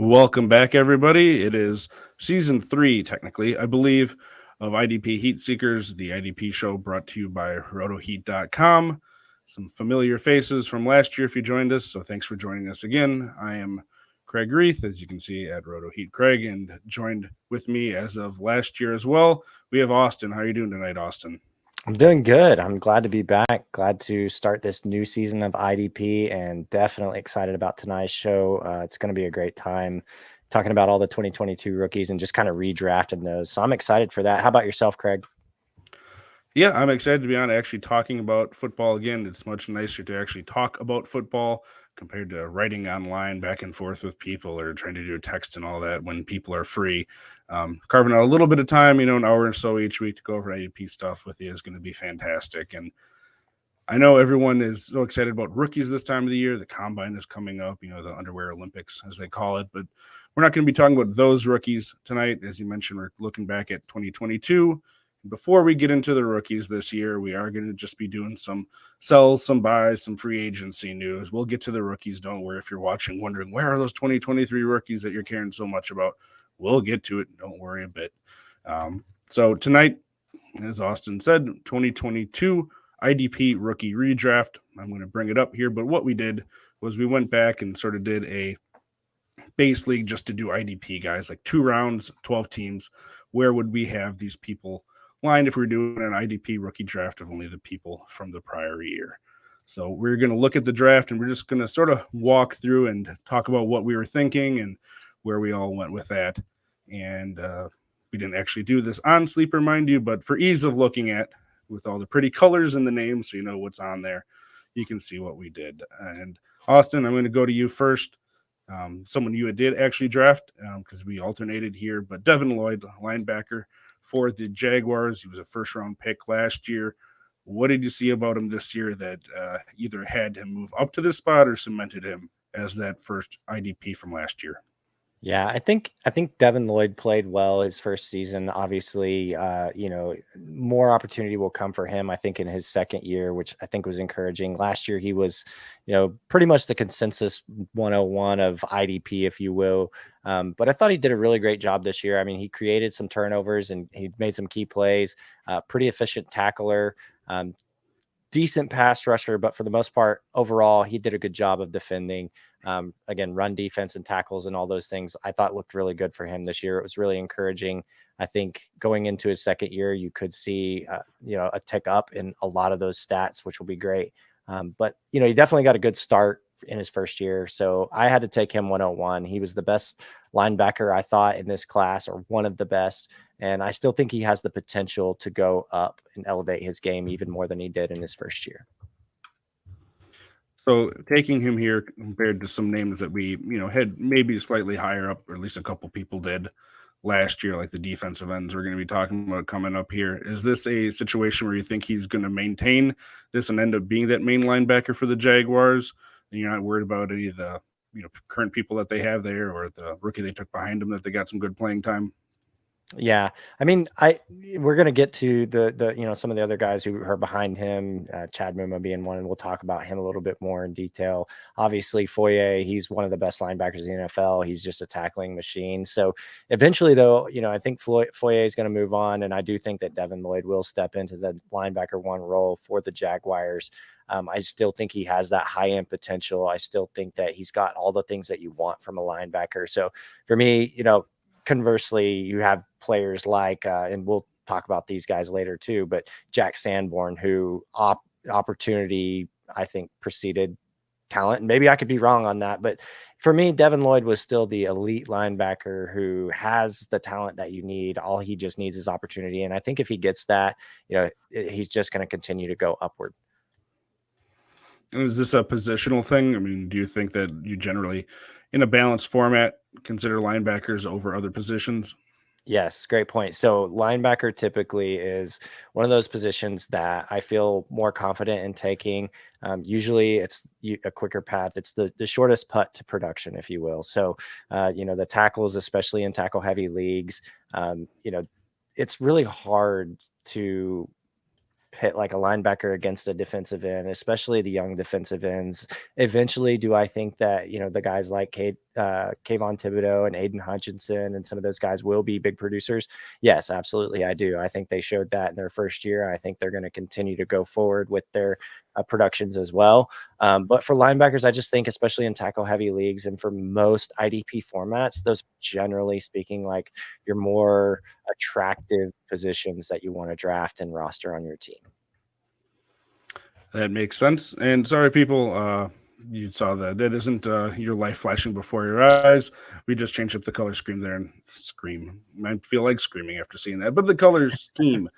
Welcome back, everybody. It is season 3, technically, I believe, of IDP Heat Seekers, the IDP show brought to you by RotoHeat.com. Some familiar faces from last year if you joined us, so thanks for joining us again. I am Craig Reith, as you can see at RotoHeat Craig, and joined with me as of last year as well, we have Austin. How are you doing tonight, Austin? I'm doing good. I'm glad to be back. Glad to start this new season of IDP and definitely excited about tonight's show. It's going to be a great time talking about all the 2022 rookies and just kind of redrafting those. So I'm excited for that. How about yourself, Craig? Yeah, I'm excited to be on actually talking about football again. It's much nicer to actually talk about football compared to writing online back and forth with people or trying to do text and all that when people are free. Carving out a little bit of time, an hour or so each week to go over IDP stuff with you is going to be fantastic. And I know everyone is so excited about rookies this time of the year. The combine is coming up, the underwear Olympics, as they call it. But we're not going to be talking about those rookies tonight. As you mentioned, we're looking back at 2022. Before we get into the rookies this year, we are going to just be doing some sells, some buys, some free agency news. We'll get to the rookies. Don't worry if you're watching, wondering where are those 2023 rookies that you're caring so much about. We'll get to it. Don't worry a bit. So tonight, as Austin said, 2022 IDP rookie redraft. I'm going to bring it up here, but what we did was we went back and sort of did a base league just to do IDP guys, like 2 rounds, 12 teams. Where would we have these people lined if we were doing an IDP rookie draft of only the people from the prior year? So we're going to look at the draft and we're just going to sort of walk through and talk about what we were thinking and where we all went with that. And we didn't actually do this on Sleeper, mind you, but for ease of looking at, with all the pretty colors in the name, so you know what's on there, you can see what we did. And Austin, I'm going to go to you first. Someone you did actually draft because we alternated here, but Devin Lloyd, linebacker for the Jaguars. He was a first-round pick last year. What did you see about him this year that either had him move up to this spot or cemented him as that first IDP from last year? Yeah, I think Devin Lloyd played well his first season. Obviously, more opportunity will come for him, I think, in his second year, which I think was encouraging. Last year, he was, pretty much the consensus 101 of IDP, if you will. But I thought he did a really great job this year. I mean, he created some turnovers and he made some key plays, pretty efficient tackler. Decent pass rusher, but for the most part, overall, he did a good job of defending. Again, run defense and tackles and all those things I thought looked really good for him this year. It was really encouraging. I think going into his second year, you could see, a tick up in a lot of those stats, which will be great. But he definitely got a good start in his first year. So I had to take him 101. He was the best linebacker, I thought, in this class, or one of the best. And I still think he has the potential to go up and elevate his game even more than he did in his first year. So taking him here compared to some names that we, had maybe slightly higher up, or at least a couple people did last year, like the defensive ends we're going to be talking about coming up here. Is this a situation where you think he's going to maintain this and end up being that main linebacker for the Jaguars? And you're not worried about any of the, current people that they have there or the rookie they took behind him that they got some good playing time? Yeah, I mean, we're gonna get to the some of the other guys who are behind him, Chad Muma being one, and we'll talk about him a little bit more in detail. Obviously, Boye, he's one of the best linebackers in the NFL. He's just a tackling machine. So eventually, though, I think Boye is going to move on, and I do think that Devin Lloyd will step into the linebacker 1 role for the Jaguars. I still think he has that high end potential. I still think that he's got all the things that you want from a linebacker. So for me, conversely, you have players like, and we'll talk about these guys later too, but Jack Sanborn, who opportunity, I think, preceded talent. And maybe I could be wrong on that, but for me, Devin Lloyd was still the elite linebacker who has the talent that you need. All he just needs is opportunity. And I think if he gets that, he's just going to continue to go upward. And is this a positional thing? I mean, do you think that you generally, in a balanced format, consider linebackers over other positions? Yes, great point. So linebacker typically is one of those positions that I feel more confident in taking. Usually it's a quicker path. It's the shortest putt to production, if you will. So, the tackles, especially in tackle heavy leagues, it's really hard to pit like a linebacker against a defensive end, especially the young defensive ends. Eventually, do I think that, the guys like Kayvon Thibodeaux and Aidan Hutchinson and some of those guys will be big producers? Yes, absolutely. I do. I think they showed that in their first year. I think they're going to continue to go forward with their productions as well. But for linebackers, I just think, especially in tackle heavy leagues and for most IDP formats, those generally speaking, like your more attractive positions that you want to draft and roster on your team. That makes sense. And sorry, people, you saw that. That isn't your life flashing before your eyes. We just changed up the color scheme there and scream. I feel like screaming after seeing that. But the color scheme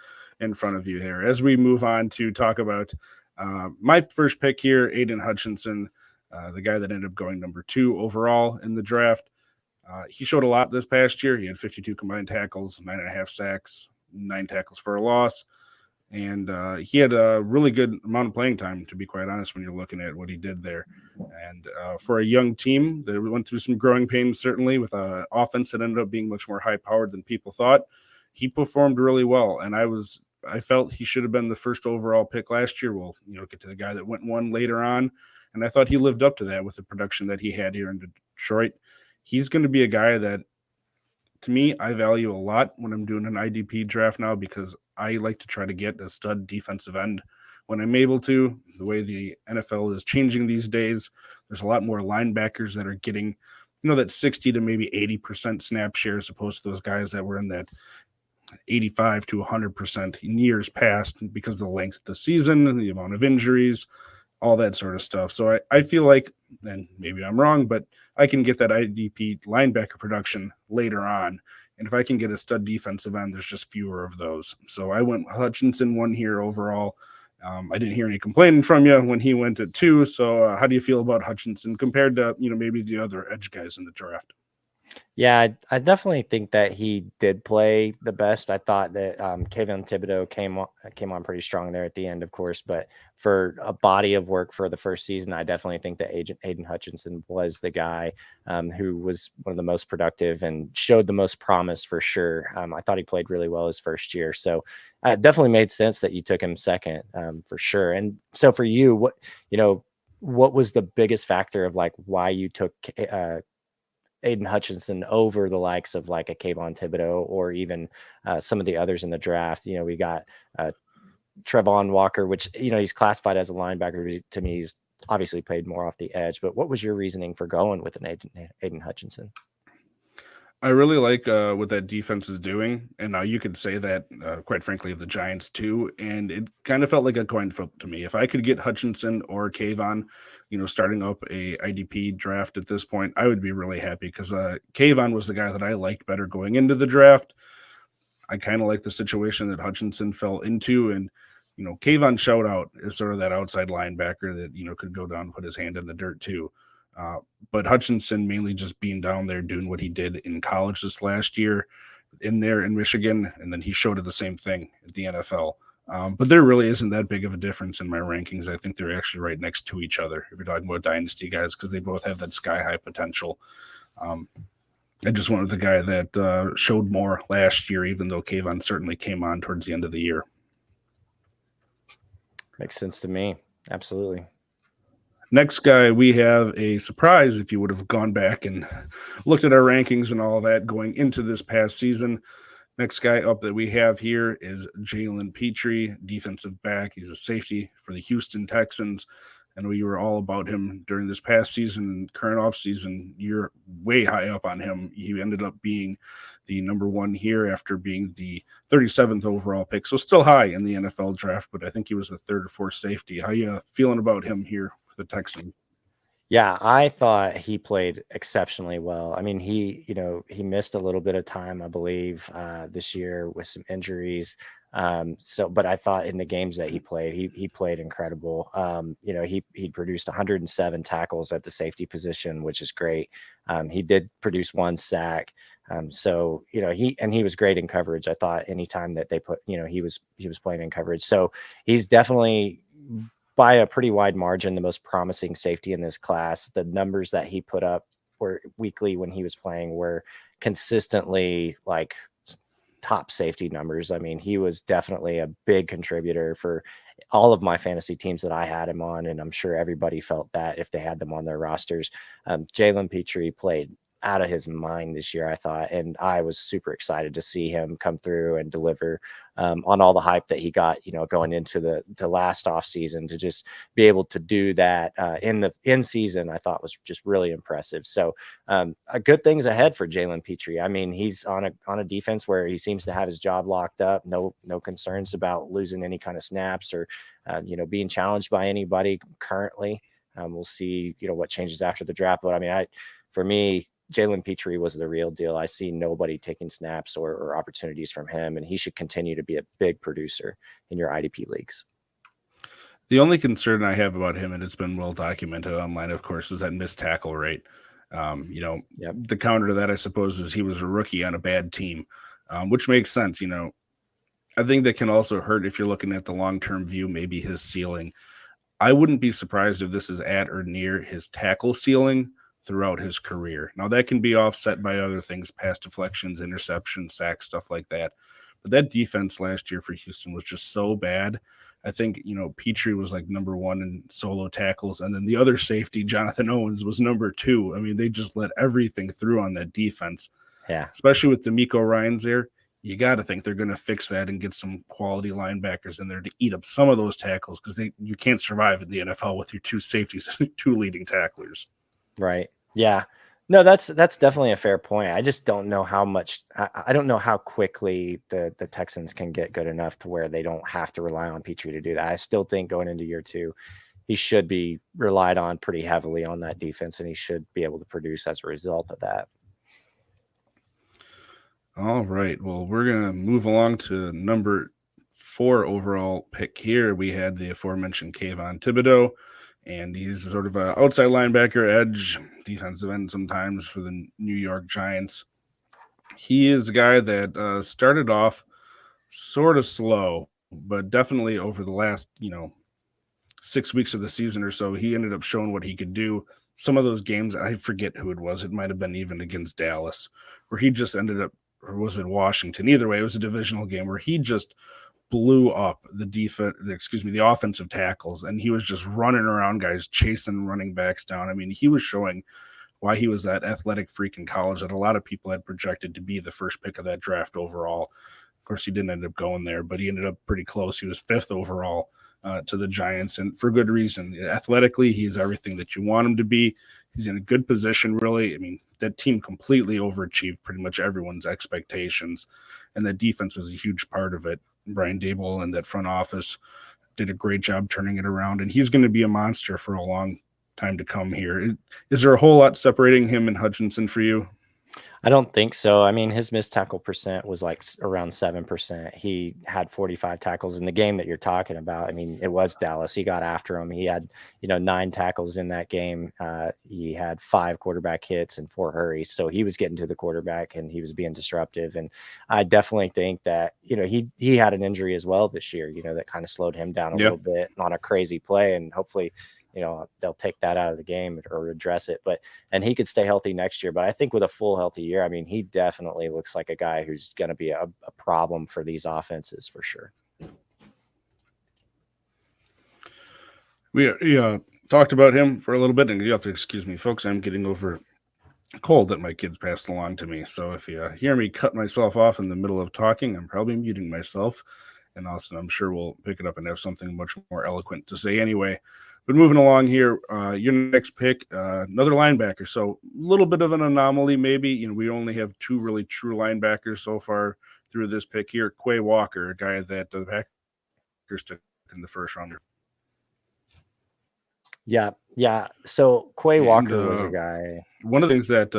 in front of you here. As we move on to talk about my first pick here, Aidan Hutchinson, the guy that ended up going number 2 overall in the draft. He showed a lot this past year. He had 52 combined tackles, 9.5 sacks, 9 tackles for a loss. And he had a really good amount of playing time, to be quite honest, when you're looking at what he did there. And for a young team that went through some growing pains, certainly, with an offense that ended up being much more high-powered than people thought, he performed really well. And I felt he should have been the first overall pick last year. We'll get to the guy that went 1 later on. And I thought he lived up to that with the production that he had here in Detroit. He's going to be a guy that, to me, I value a lot when I'm doing an IDP draft now, because I like to try to get a stud defensive end when I'm able to. The way the NFL is changing these days, there's a lot more linebackers that are getting, that 60 to maybe 80% snap share, as opposed to those guys that were in that 85 to 100% in years past, because of the length of the season and the amount of injuries, all that sort of stuff. So I feel like, and maybe I'm wrong, but I can get that IDP linebacker production later on. And if I can get a stud defensive end, there's just fewer of those. So I went Hutchinson 1 here overall. I didn't hear any complaining from you when he went at 2. So how do you feel about Hutchinson compared to, maybe the other edge guys in the draft? Yeah, I definitely think that he did play the best. I thought that Kayvon Thibodeaux came on pretty strong there at the end, of course. But for a body of work for the first season, I definitely think that Aidan Hutchinson was the guy who was one of the most productive and showed the most promise for sure. I thought he played really well his first year. So it definitely made sense that you took him second for sure. And so for you, what was the biggest factor of like why you took Aidan Hutchinson over the likes of like a Kayvon Thibodeaux or even some of the others in the draft? We got Travon Walker, which, he's classified as a linebacker. To me, he's obviously played more off the edge. But what was your reasoning for going with an Aidan Hutchinson? I really like what that defense is doing. And now you could say that, quite frankly, of the Giants too. And it kind of felt like a coin flip to me. If I could get Hutchinson or Kayvon, starting up a IDP draft at this point, I would be really happy, because Kayvon was the guy that I liked better going into the draft. I kind of like the situation that Hutchinson fell into. And, Kayvon showed out as sort of that outside linebacker that, could go down and put his hand in the dirt too. But Hutchinson mainly just being down there doing what he did in college this last year in Michigan, and then he showed the same thing at the NFL. But there really isn't that big of a difference in my rankings. I think they're actually right next to each other if you're talking about Dynasty guys, because they both have that sky-high potential. I just went with the guy that showed more last year, even though Kayvon certainly came on towards the end of the year. Makes sense to me. Absolutely. Next guy, we have a surprise if you would have gone back and looked at our rankings and all that going into this past season. Next guy up that we have here is Jalen Petrie, defensive back. He's a safety for the Houston Texans. I know you were all about him during this past season and current offseason. You're way high up on him. He ended up being the number 1 here after being the 37th overall pick. So still high in the NFL draft, but I think he was the 3rd or 4th safety. How you feeling about him here for the Texans? Yeah, I thought he played exceptionally well. I mean, he missed a little bit of time, I believe, this year with some injuries. But I thought in the games that he played, he played incredible. He produced 107 tackles at the safety position, which is great. He did produce 1 sack. He was great in coverage. I thought anytime that they put, he was playing in coverage. So he's definitely, by a pretty wide margin, the most promising safety in this class. The numbers that he put up were weekly when he was playing were consistently like top safety numbers. I mean, he was definitely a big contributor for all of my fantasy teams that I had him on, and I'm sure everybody felt that if they had them on their rosters. Jalen Petrie played out of his mind this year, I thought, and I was super excited to see him come through and deliver on all the hype that he got, going into the last off season. To just be able to do that in season, I thought was just really impressive. So good things ahead for Jalen Petrie. I mean, he's on a defense where he seems to have his job locked up. No concerns about losing any kind of snaps or being challenged by anybody currently. We'll see what changes after the draft, but I mean, for me, Jalen Petrie was the real deal. I see nobody taking snaps or opportunities from him, and he should continue to be a big producer in your IDP leagues. The only concern I have about him, and it's been well documented online, of course, is that missed tackle rate. The counter to that, I suppose, is he was a rookie on a bad team, which makes sense. I think that can also hurt if you're looking at the long-term view, maybe his ceiling. I wouldn't be surprised if this is at or near his tackle ceiling throughout his career. Now, that can be offset by other things, pass deflections, interceptions, sacks, stuff like that. But that defense last year for Houston was just so bad. I think, Petrie was like number 1 in solo tackles, and then the other safety, Jonathan Owens, was number 2. I mean, they just let everything through on that defense. Yeah. Especially with D'Amico Ryans there. You got to think they're going to fix that and get some quality linebackers in there to eat up some of those tackles, because you can't survive in the NFL with your 2 safeties, 2 leading tacklers. Right. Yeah. No, that's definitely a fair point. I just don't know how much. I don't know how quickly the Texans can get good enough to where they don't have to rely on Petrie to do that. I still think going into year 2, he should be relied on pretty heavily on that defense, and he should be able to produce as a result of that. All right. Well, we're going to move along to number 4 overall pick here. We had the aforementioned Kayvon Thibodeaux, and he's sort of an outside linebacker, edge, defensive end sometimes for the New York Giants. He is a guy that started off sort of slow, but definitely over the last, 6 weeks of the season or so, he ended up showing what he could do. Some of those games, I forget who it was. It might have been even against Dallas, where he just ended up, or was it Washington? Either way, it was a divisional game where he just blew up the offensive tackles, and he was just running around guys, chasing running backs down. I mean, he was showing why he was that athletic freak in college that a lot of people had projected to be the first pick of that draft overall. Of course, he didn't end up going there, but he ended up pretty close. He was 5th overall to the Giants, and for good reason. Athletically, he's everything that you want him to be. He's in a good position, really. I mean, that team completely overachieved pretty much everyone's expectations, and that defense was a huge part of it. Brian Daboll and that front office did a great job turning it around, and he's going to be a monster for a long time to come here. Is there a whole lot separating him and Hutchinson for you? I don't think so. I mean, his missed tackle percent was like around 7%. He had 45 tackles in the game that you're talking about. I mean, it was Dallas. He got after him. He had, 9 tackles in that game. He had 5 quarterback hits and 4 hurries. So he was getting to the quarterback and he was being disruptive. And I definitely think that, he had an injury as well this year, that kind of slowed him down a little bit on a crazy play. And hopefully, they'll take that out of the game or address it, and he could stay healthy next year. But I think with a full healthy year, I mean, he definitely looks like a guy who's going to be a problem for these offenses for sure. We talked about him for a little bit, and you have to excuse me, folks. I'm getting over a cold that my kids passed along to me. So if you hear me cut myself off in the middle of talking, I'm probably muting myself. And Austin, I'm sure we'll pick it up and have something much more eloquent to say anyway. But moving along here, your next pick, another linebacker. So a little bit of an anomaly, maybe. We only have 2 really true linebackers so far through this pick here. Quay Walker, a guy that the Packers took in the first rounder. Yeah. So Quay Walker was a guy. One of the things that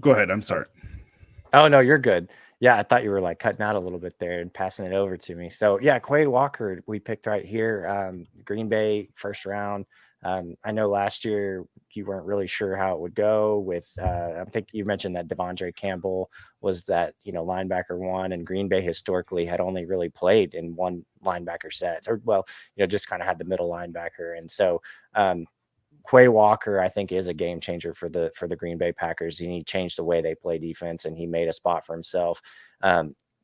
go ahead. I'm sorry. Oh, no, you're good. Yeah, I thought you were like cutting out a little bit there and passing it over to me. So yeah, Quay Walker, we picked right here. Green Bay, first round. I know last year you weren't really sure how it would go with, I think you mentioned that Devondre Campbell was that, linebacker 1, and Green Bay historically had only really played in one linebacker set, or just kind of had the middle linebacker. And so Quay Walker, I think, is a game changer for the Green Bay Packers, and he changed the way they play defense, and he made a spot for himself.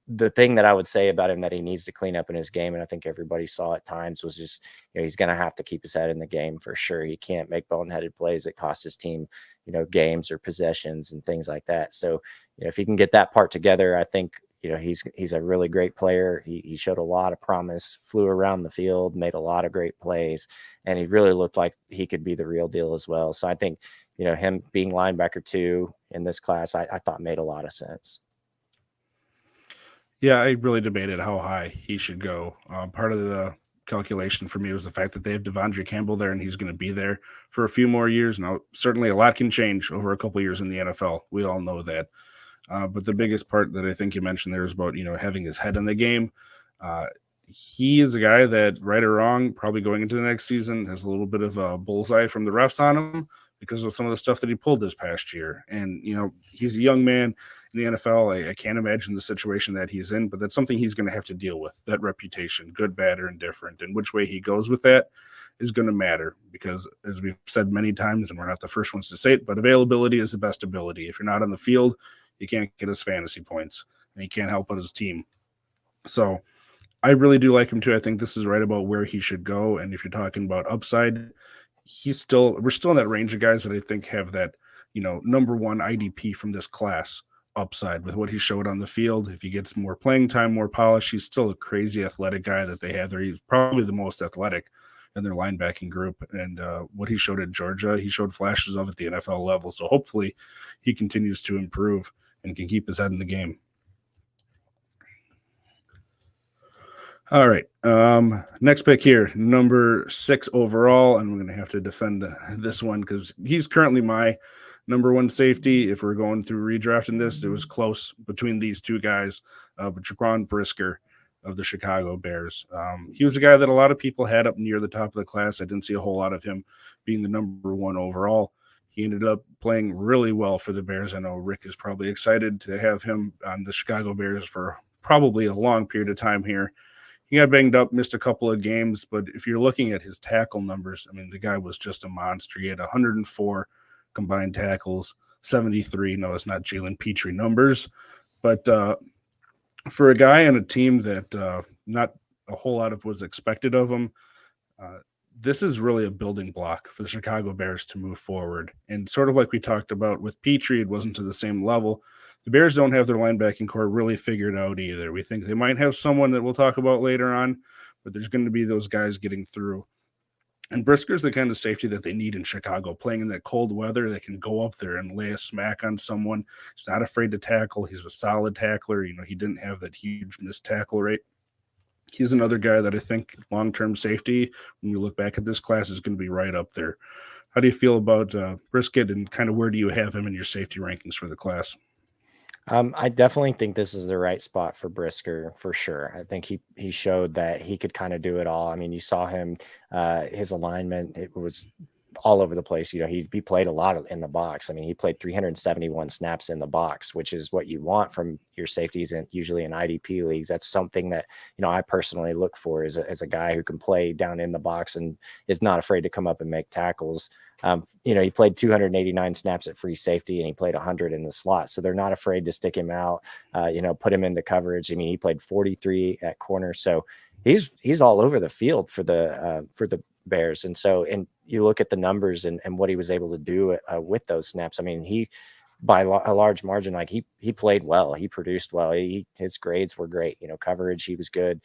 The thing that I would say about him that he needs to clean up in his game, and I think everybody saw at times, was just, he's going to have to keep his head in the game for sure. He can't make boneheaded plays that cost his team, games or possessions and things like that. So, if he can get that part together, I think, he's a really great player. He showed a lot of promise, flew around the field, made a lot of great plays, and he really looked like he could be the real deal as well. So I think, him being linebacker 2 in this class, I thought made a lot of sense. Yeah, I really debated how high he should go. Part of the calculation for me was the fact that they have Devondre Campbell there, and he's going to be there for a few more years. Now, certainly a lot can change over a couple of years in the NFL. We all know that. But the biggest part that I think you mentioned there is about, having his head in the game. He is a guy that, right or wrong, probably going into the next season, has a little bit of a bullseye from the refs on him because of some of the stuff that he pulled this past year. And, he's a young man in the NFL. I can't imagine the situation that he's in, but that's something he's going to have to deal with, that reputation, good, bad, or indifferent. And which way he goes with that is going to matter because, as we've said many times, and we're not the first ones to say it, but availability is the best ability. If you're not on the field, you can't get his fantasy points, and he can't help out his team. So I really do like him too. I think this is right about where he should go. And if you're talking about upside, we're still in that range of guys that I think have that, number 1 IDP from this class upside with what he showed on the field. If he gets more playing time, more polish, he's still a crazy athletic guy that they have there. He's probably the most athletic in their linebacking group. And what he showed at Georgia, he showed flashes of at the NFL level. So hopefully he continues to improve and can keep his head in the game. All right. Next pick here, number 6 overall. And we're going to have to defend this one because he's currently my number 1 safety. If we're going through redrafting this, it was close between these two guys. But Jaquan Brisker of the Chicago Bears. He was a guy that a lot of people had up near the top of the class. I didn't see a whole lot of him being the number 1 overall. He ended up playing really well for the Bears. I know Rick is probably excited to have him on the Chicago Bears for probably a long period of time here. He got banged up, missed a couple of games, but if you're looking at his tackle numbers, I mean, the guy was just a monster. He had 104 combined tackles, 73. No, it's not Jalen Petrie numbers, but for a guy on a team that not a whole lot of was expected of him, this is really a building block for the Chicago Bears to move forward. And sort of like we talked about with Petrie, it wasn't to the same level. The Bears don't have their linebacking core really figured out either. We think they might have someone that we'll talk about later on, but there's going to be those guys getting through. And Brisker's the kind of safety that they need in Chicago, playing in that cold weather. They can go up there and lay a smack on someone. He's not afraid to tackle. He's a solid tackler. He didn't have that huge missed tackle rate. He's another guy that I think long-term safety, when we look back at this class, is going to be right up there. How do you feel about Brisket, and kind of where do you have him in your safety rankings for the class? I definitely think this is the right spot for Brisker for sure. I think he showed that he could kind of do it all. I mean, you saw him, his alignment, it was all over the place. He played a lot in the box. I mean, he played 371 snaps in the box, which is what you want from your safeties, and usually in IDP leagues. That's something that, I personally look for as a guy who can play down in the box and is not afraid to come up and make tackles. He played 289 snaps at free safety, and he played 100 in the slot. So they're not afraid to stick him out, put him into coverage. I mean, he played 43 at corner. So he's all over the field for the Bears. And you look at the numbers and what he was able to do with those snaps. I mean, he, by a large margin, like he played well, he produced well, his grades were great, coverage, he was good.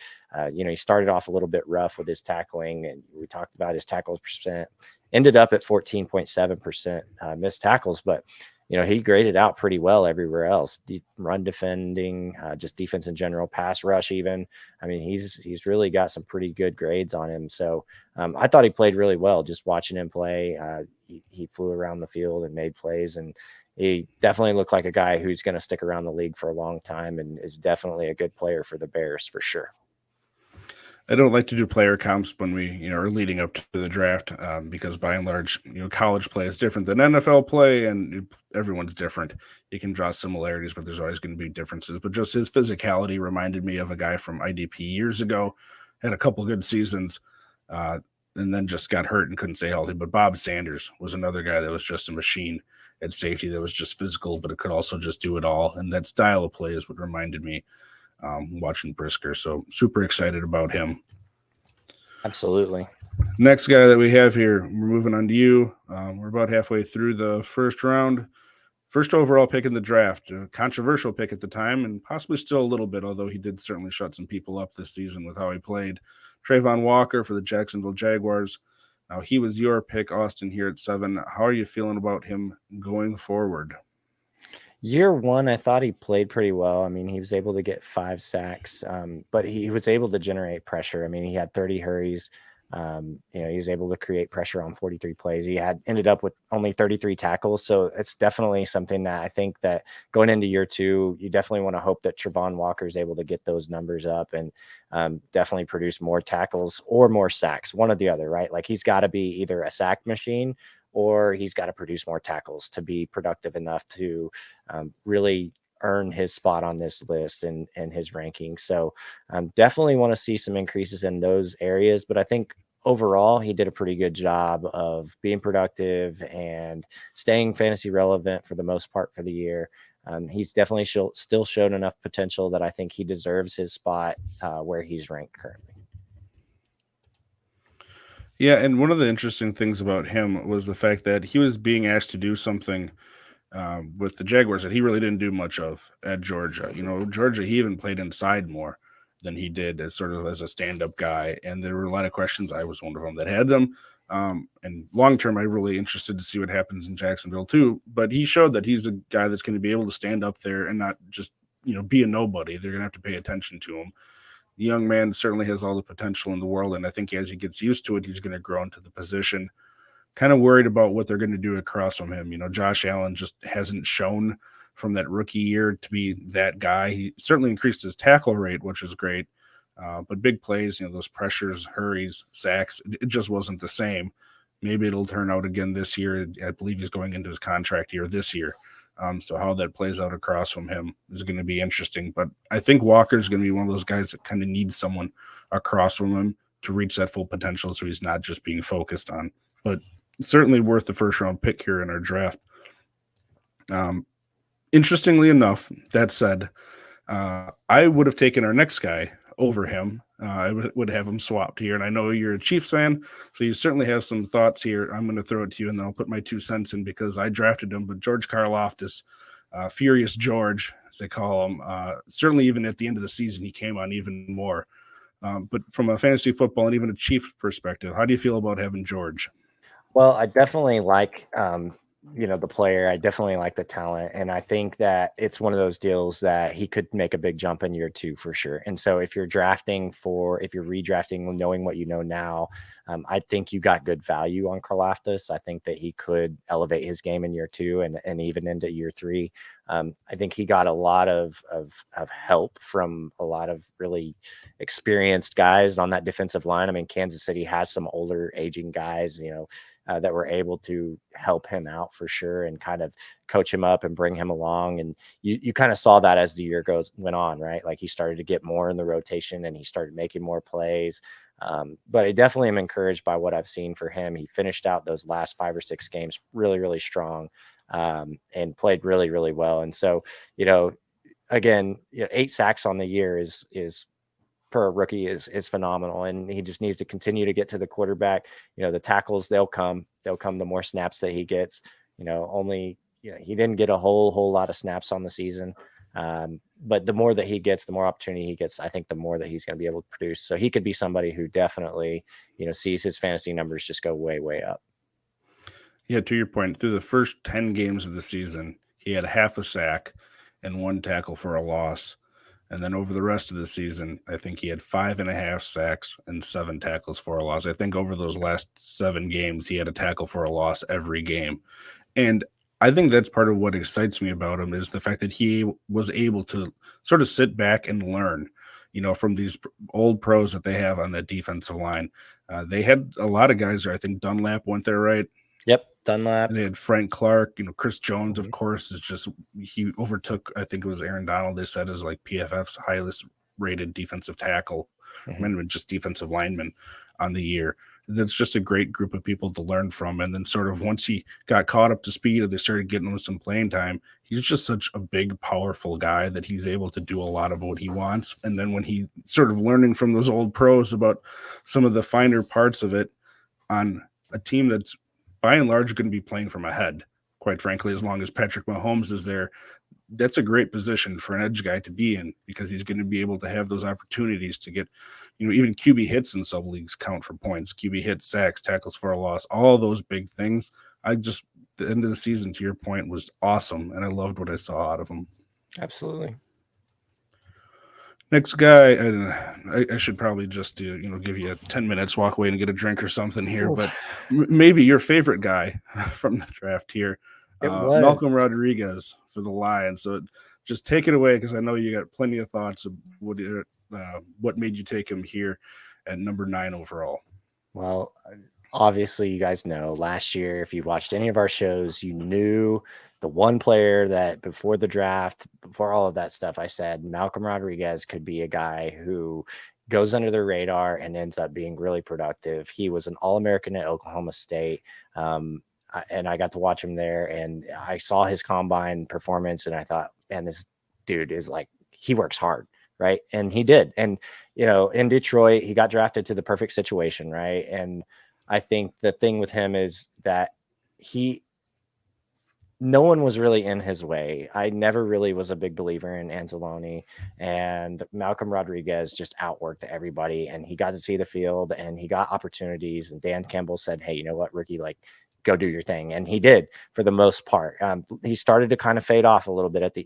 He started off a little bit rough with his tackling, and we talked about his tackles percent, ended up at 14.7% missed tackles, but he graded out pretty well everywhere else. Run defending, just defense in general, pass rush even. I mean, he's really got some pretty good grades on him. So I thought he played really well just watching him play. He flew around the field and made plays, and he definitely looked like a guy who's going to stick around the league for a long time and is definitely a good player for the Bears for sure. I don't like to do player comps when we, are leading up to the draft because by and large, college play is different than NFL play, and everyone's different. You can draw similarities, but there's always going to be differences. But just his physicality reminded me of a guy from IDP years ago, had a couple good seasons. and then just got hurt and couldn't stay healthy. But Bob Sanders was another guy that was just a machine at safety that was just physical, but it could also just do it all. And that style of play is what reminded me watching Brisker. So super excited about him. Absolutely. Next guy that we have here, we're moving on to you. We're about halfway through the first round. First overall pick in the draft, a controversial pick at the time, and possibly still a little bit, although he did certainly shut some people up this season with how he played. Travon Walker for the Jacksonville Jaguars. Now, he was your pick, Austin, here at 7. How are you feeling about him going forward? Year one, I thought he played pretty well. I mean, he was able to get 5 sacks, but he was able to generate pressure. I mean, he had 30 hurries. He was able to create pressure on 43 plays. He ended up with only 33 tackles. So it's definitely something that I think that going into year 2, you definitely want to hope that Travon Walker is able to get those numbers up and definitely produce more tackles or more sacks, one or the other, right? Like he's got to be either a sack machine or he's got to produce more tackles to be productive enough to really earn his spot on this list and his ranking. So definitely want to see some increases in those areas. But I think overall, he did a pretty good job of being productive and staying fantasy relevant for the most part for the year. He's definitely still shown enough potential that I think he deserves his spot where he's ranked currently. Yeah, and one of the interesting things about him was the fact that he was being asked to do something with the Jaguars that he really didn't do much of at Georgia. Georgia, he even played inside more than he did as a stand-up guy. And there were a lot of questions. I was one of them that had them. And long-term, I'm really interested to see what happens in Jacksonville too. But he showed that he's a guy that's going to be able to stand up there and not just, be a nobody. They're going to have to pay attention to him. The young man certainly has all the potential in the world. And I think as he gets used to it, he's going to grow into the position. Kind of worried about what they're going to do across from him. Josh Allen just hasn't shown from that rookie year to be that guy. He certainly increased his tackle rate, which is great. But big plays, those pressures, hurries, sacks, it just wasn't the same. Maybe it'll turn out again this year. I believe he's going into his contract year this year. So how that plays out across from him is going to be interesting. But I think Walker's going to be one of those guys that kind of needs someone across from him to reach that full potential so he's not just being focused on. But certainly worth the first round pick here in our draft. Interestingly enough, that said, I would have taken our next guy over him. I would have him swapped here. And I know you're a Chiefs fan, so you certainly have some thoughts here. I'm going to throw it to you, and then I'll put my 2 cents in because I drafted him. But George Karlaftis, Furious George, as they call him, certainly even at the end of the season, he came on even more. But from a fantasy football and even a Chiefs perspective, how do you feel about having George? Well, I definitely like, the player. I definitely like the talent. And I think that it's one of those deals that he could make a big jump in year 2 for sure. And so if you're redrafting, knowing what you know now, I think you got good value on Karlaftis. I think that he could elevate his game in year 2 and even into year 3. I think he got a lot of help from a lot of really experienced guys on that defensive line. I mean, Kansas City has some older aging guys, that were able to help him out for sure and kind of coach him up and bring him along. And you kind of saw that as the year went on, right? Like he started to get more in the rotation and he started making more plays. But I definitely am encouraged by what I've seen for him. He finished out those last 5 or 6 games really, really strong and played really, really well. And so, again, 8 sacks on the year is for a rookie is phenomenal. And he just needs to continue to get to the quarterback. The tackles, they'll come the more snaps that he gets. He didn't get a whole lot of snaps on the season. But the more that he gets, the more opportunity he gets, I think the more that he's going to be able to produce. So he could be somebody who definitely, sees his fantasy numbers just go way, way up. Yeah, to your point, through the first 10 games of the season, he had half a sack and 1 tackle for a loss. And then over the rest of the season, I think he had 5.5 sacks and 7 tackles for a loss. I think over those last 7 games, he had a tackle for a loss every game. And I think that's part of what excites me about him is the fact that he was able to sort of sit back and learn, from these old pros that they have on that defensive line. They had a lot of guys there. I think Dunlap went there, right? Yep, Dunlap. And they had Frank Clark, Chris Jones, of course, he overtook, I think it was Aaron Donald, they said, as like PFF's highest rated defensive tackle, just defensive lineman on the year. that's just a great group of people to learn from. And then sort of once he got caught up to speed and they started getting him some playing time, he's just such a big, powerful guy that he's able to do a lot of what he wants. And then when he sort of learning from those old pros about some of the finer parts of it on a team that's by and large going to be playing from ahead, quite frankly, as long as Patrick Mahomes is there, that's a great position for an edge guy to be in, because he's going to be able to have those opportunities to get, even QB hits in sub leagues count for points, QB hits, sacks, tackles for a loss, all those big things. The end of the season, to your point, was awesome, and I loved what I saw out of him. Absolutely. Next guy, I should probably just give you 10 minutes, walk away and get a drink or something here. Oof. But maybe your favorite guy from the draft here, Malcolm Rodriguez for the Lions. So just take it away, because I know you got plenty of thoughts of what made you take him here at number 9 overall. Well, obviously, you guys know last year, if you've watched any of our shows, you knew the one player that before the draft, before all of that stuff, I said Malcolm Rodriguez could be a guy who goes under the radar and ends up being really productive. He was an All-American at Oklahoma State. And I got to watch him there, and I saw his combine performance, and I thought, man, this dude is like, he works hard. Right. And he did. And, in Detroit, he got drafted to the perfect situation. Right. And I think the thing with him is that no one was really in his way. I never really was a big believer in Anzalone, and Malcolm Rodriguez just outworked everybody, and he got to see the field and he got opportunities. And Dan Campbell said, hey, you know what, rookie, go do your thing. And he did for the most part. He started to kind of fade off a little bit at the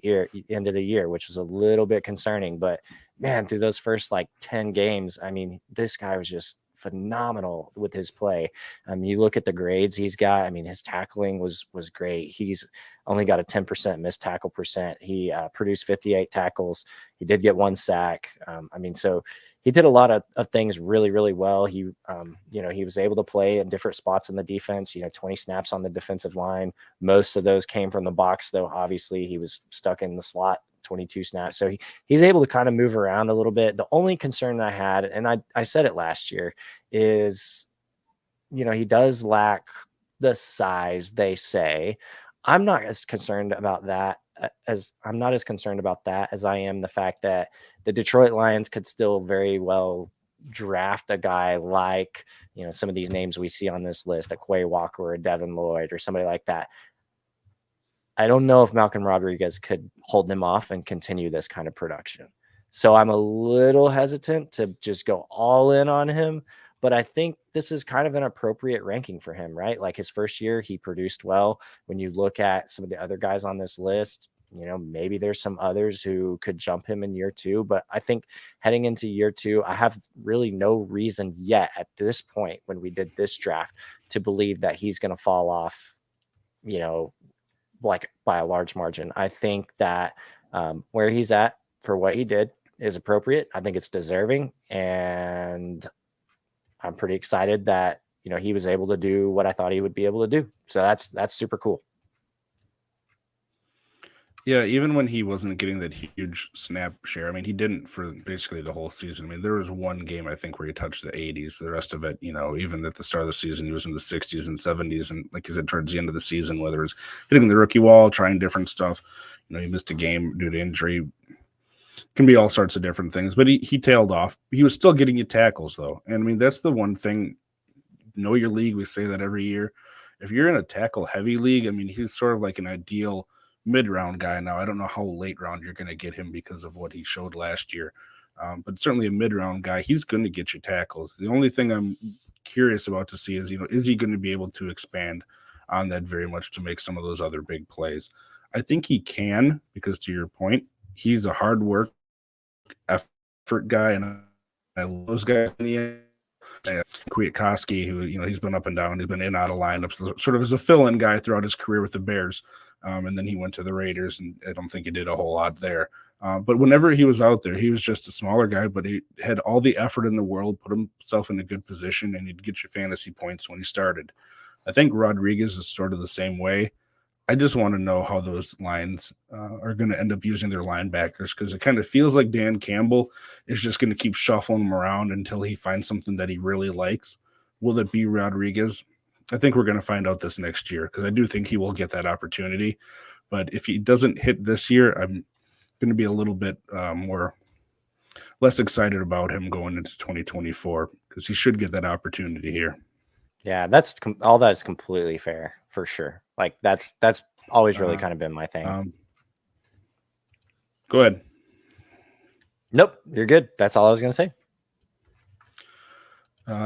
end of the year, which was a little bit concerning, but man, through those first 10 games, I mean, this guy was just phenomenal with his play. You look at the grades he's got. I mean, his tackling was great. He's only got a 10% missed tackle percent. He produced 58 tackles. He did get 1 sack. So he did a lot of things really, really well. He was able to play in different spots in the defense, 20 snaps on the defensive line. Most of those came from the box, though. Obviously, he was stuck in the slot, 22 snaps. So he's able to kind of move around a little bit. The only concern I had, and I said it last year, is, he does lack the size, they say. I'm not as concerned about that as I am the fact that the Detroit Lions could still very well draft a guy like, some of these names we see on this list, a Quay Walker or a Devin Lloyd or somebody like that. I don't know if Malcolm Rodriguez could hold them off and continue this kind of production. So I'm a little hesitant to just go all in on him, but I think this is kind of an appropriate ranking for him, right? Like his first year, he produced well. When you look at some of the other guys on this list, maybe there's some others who could jump him in year 2, but I think heading into year 2, I have really no reason yet at this point when we did this draft to believe that he's going to fall off, by a large margin. I think that where he's at for what he did is appropriate. I think it's deserving, and I'm pretty excited that he was able to do what I thought he would be able to do. So that's super cool. Yeah, even when he wasn't getting that huge snap share, I mean, he didn't for basically the whole season. I mean, there was one game, I think, where he touched the 80s. The rest of it, even at the start of the season, he was in the 60s and 70s. And like I said, towards the end of the season, whether it was hitting the rookie wall, trying different stuff, he missed a game due to injury. Can be all sorts of different things, but he tailed off. He was still getting you tackles, though. And I mean, that's the one thing. Know your league. We say that every year. If you're in a tackle-heavy league, I mean, he's sort of like an ideal mid-round guy. Now, I don't know how late round you're going to get him because of what he showed last year, but certainly a mid-round guy. He's going to get you tackles. The only thing I'm curious about to see is, is he going to be able to expand on that very much to make some of those other big plays? I think he can, because to your point, he's a hard work effort guy, and I love those guys in the end. Kwiatkowski, who he's been up and down, he's been in out of lineups, sort of as a fill-in guy throughout his career with the Bears, and then he went to the Raiders, and I don't think he did a whole lot there. But whenever he was out there, he was just a smaller guy, but he had all the effort in the world, put himself in a good position, and he'd get you fantasy points when he started. I think Rodriguez is sort of the same way. I just want to know how those lines are going to end up using their linebackers, because it kind of feels like Dan Campbell is just going to keep shuffling them around until he finds something that he really likes. Will it be Rodriguez? I think we're going to find out this next year because I do think he will get that opportunity. But if he doesn't hit this year, I'm going to be a little bit less excited about him going into 2024 because he should get that opportunity here. Yeah, all that's completely fair for sure. Like that's always really kind of been my thing. Go ahead. Nope, you're good. That's all I was going to say.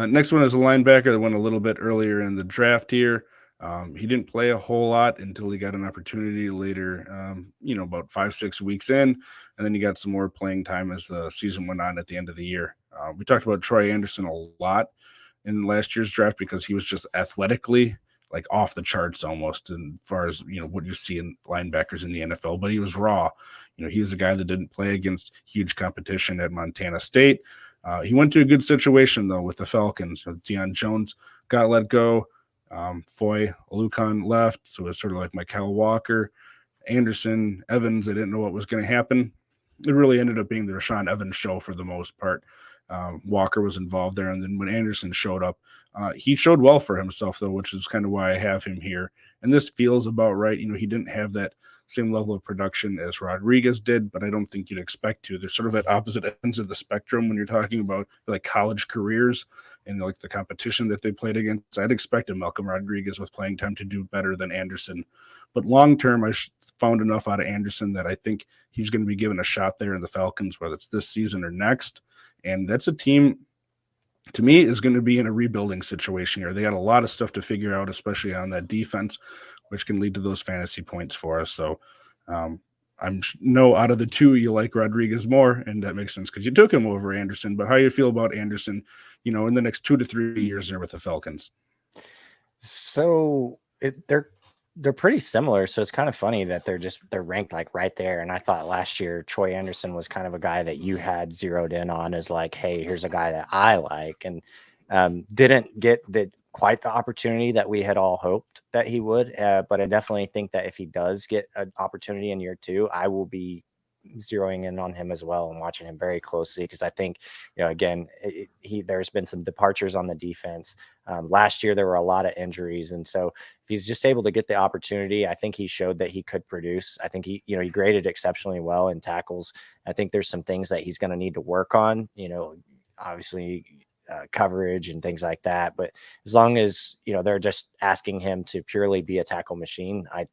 Next one is a linebacker that went a little bit earlier in the draft here. He didn't play a whole lot until he got an opportunity later, about 5-6 weeks in, and then he got some more playing time as the season went on at the end of the year. We talked about Troy Andersen a lot in last year's draft because he was just athletically like off the charts almost as far as, what you see in linebackers in the NFL, but he was raw. He was a guy that didn't play against huge competition at Montana State. He went to a good situation, though, with the Falcons. Deion Jones got let go. Foy Oluokun left, so it's sort of like Michael Walker. Andersen, Evans, they didn't know what was going to happen. It really ended up being the Rashaan Evans show for the most part. Walker was involved there, and then when Andersen showed up, he showed well for himself, though, which is kind of why I have him here. And this feels about right. He didn't have that same level of production as Rodriguez did, but I don't think you'd expect to. They're sort of at opposite ends of the spectrum when you're talking about like college careers and like the competition that they played against. I'd expect a Malcolm Rodriguez with playing time to do better than Andersen. But long term, I found enough out of Andersen that I think he's going to be given a shot there in the Falcons, whether it's this season or next. And that's a team, to me, is going to be in a rebuilding situation here. They got a lot of stuff to figure out, especially on that defense, which can lead to those fantasy points for us. So I'm out of the two, you like Rodriguez more, and that makes sense because you took him over Andersen. But how you feel about Andersen, in the next 2 to 3 years there with the Falcons? So they're pretty similar. So it's kind of funny that they're ranked like right there. And I thought last year Troy Andersen was kind of a guy that you had zeroed in on as like, hey, here's a guy that I like, and didn't get quite the opportunity that we had all hoped that he would. But I definitely think that if he does get an opportunity in year 2, I will be zeroing in on him as well and watching him very closely because I think, again, there's been some departures on the defense. Last year, there were a lot of injuries. And so if he's just able to get the opportunity, I think he showed that he could produce. I think he graded exceptionally well in tackles. I think there's some things that he's going to need to work on, obviously coverage and things like that. But as long as, they're just asking him to purely be a tackle machine, I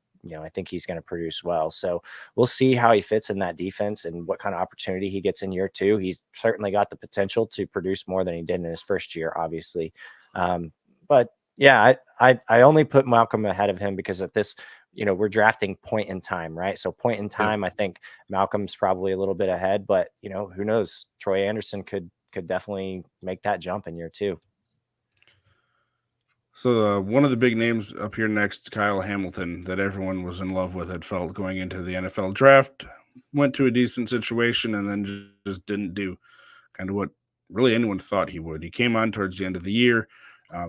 think he's going to produce well. So we'll see how he fits in that defense and what kind of opportunity he gets in year 2. He's certainly got the potential to produce more than he did in his first year, obviously. But yeah, I only put Malcolm ahead of him because of this, we're drafting point in time, right? So point in time, I think Malcolm's probably a little bit ahead, but who knows? Troy Andersen could definitely make that jump in year 2. So one of the big names up here next, Kyle Hamilton, that everyone was in love with, it felt, going into the NFL draft, went to a decent situation and then just didn't do kind of what really anyone thought he would. He came on towards the end of the year.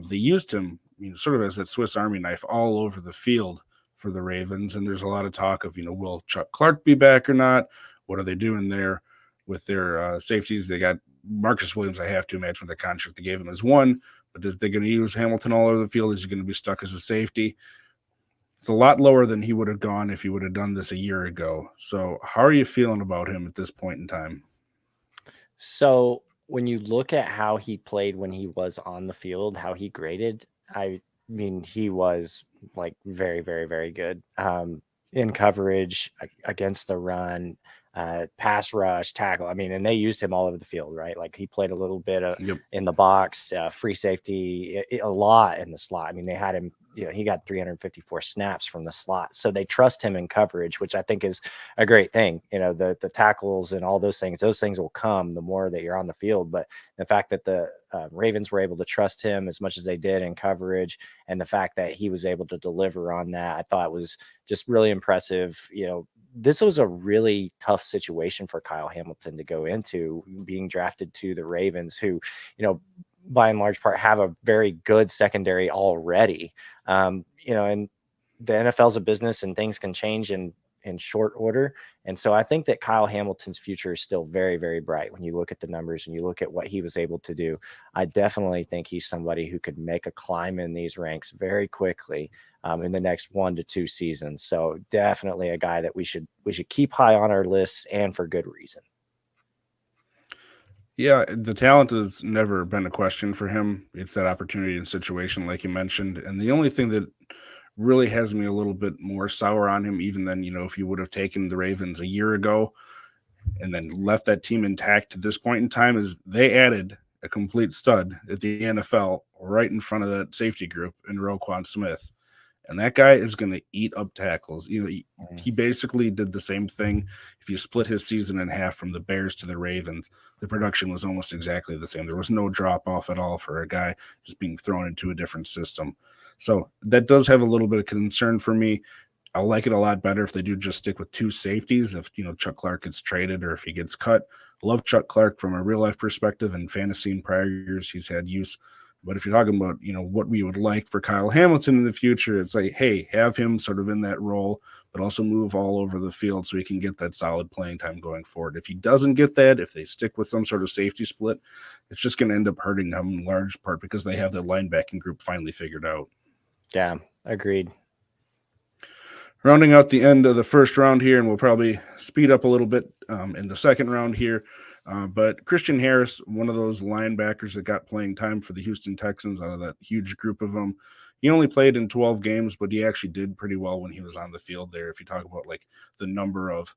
They used him, sort of as that Swiss Army knife all over the field for the Ravens. And there's a lot of talk of, will Chuck Clark be back or not? What are they doing there with their safeties? They got Marcus Williams, I have to imagine, with the contract they gave him as one. But if they're going to use Hamilton all over the field, is he going to be stuck as a safety? It's a lot lower than he would have gone if he would have done this a year ago. So how are you feeling about him at this point in time? So when you look at how he played when he was on the field, how he graded, I mean, he was like very, very, very good in coverage, against the run, pass rush, tackle. I mean, and they used him all over the field, right? Like he played a little bit in the box, free safety, a lot in the slot. I mean, they had him, he got 354 snaps from the slot. So they trust him in coverage, which I think is a great thing. The tackles and all those things will come the more that you're on the field. But the fact that the Ravens were able to trust him as much as they did in coverage, and the fact that he was able to deliver on that, I thought was just really impressive. This was a really tough situation for Kyle Hamilton to go into, being drafted to the Ravens, who, by and large part have a very good secondary already. And the NFL is a business and things can change in in short order. And so I think that Kyle Hamilton's future is still very, very bright when you look at the numbers and you look at what he was able to do. I definitely think he's somebody who could make a climb in these ranks very quickly in the next 1 to 2 seasons. So definitely a guy that we should keep high on our lists, and for good reason. Yeah, the talent has never been a question for him. It's that opportunity and situation, like you mentioned. And the only thing that really has me a little bit more sour on him, even than, if you would have taken the Ravens a year ago and then left that team intact at this point in time, is they added a complete stud at the NFL right in front of that safety group in Roquan Smith. And that guy is going to eat up tackles. He basically did the same thing. If you split his season in half from the Bears to the Ravens, the production was almost exactly the same. There was no drop off at all for a guy just being thrown into a different system. So that does have a little bit of concern for me. I like it a lot better if they do just stick with 2 safeties. If, Chuck Clark gets traded or if he gets cut. I love Chuck Clark from a real life perspective. In fantasy in prior years, he's had use. But if you're talking about, what we would like for Kyle Hamilton in the future, it's like, hey, have him sort of in that role, but also move all over the field so he can get that solid playing time going forward. If he doesn't get that, if they stick with some sort of safety split, it's just going to end up hurting him in large part because they have that linebacking group finally figured out. Yeah, agreed. Rounding out the end of the first round here, and we'll probably speed up a little bit in the second round here. But Christian Harris, one of those linebackers that got playing time for the Houston Texans out of that huge group of them. He only played in 12 games, but he actually did pretty well when he was on the field there. If you talk about like the number of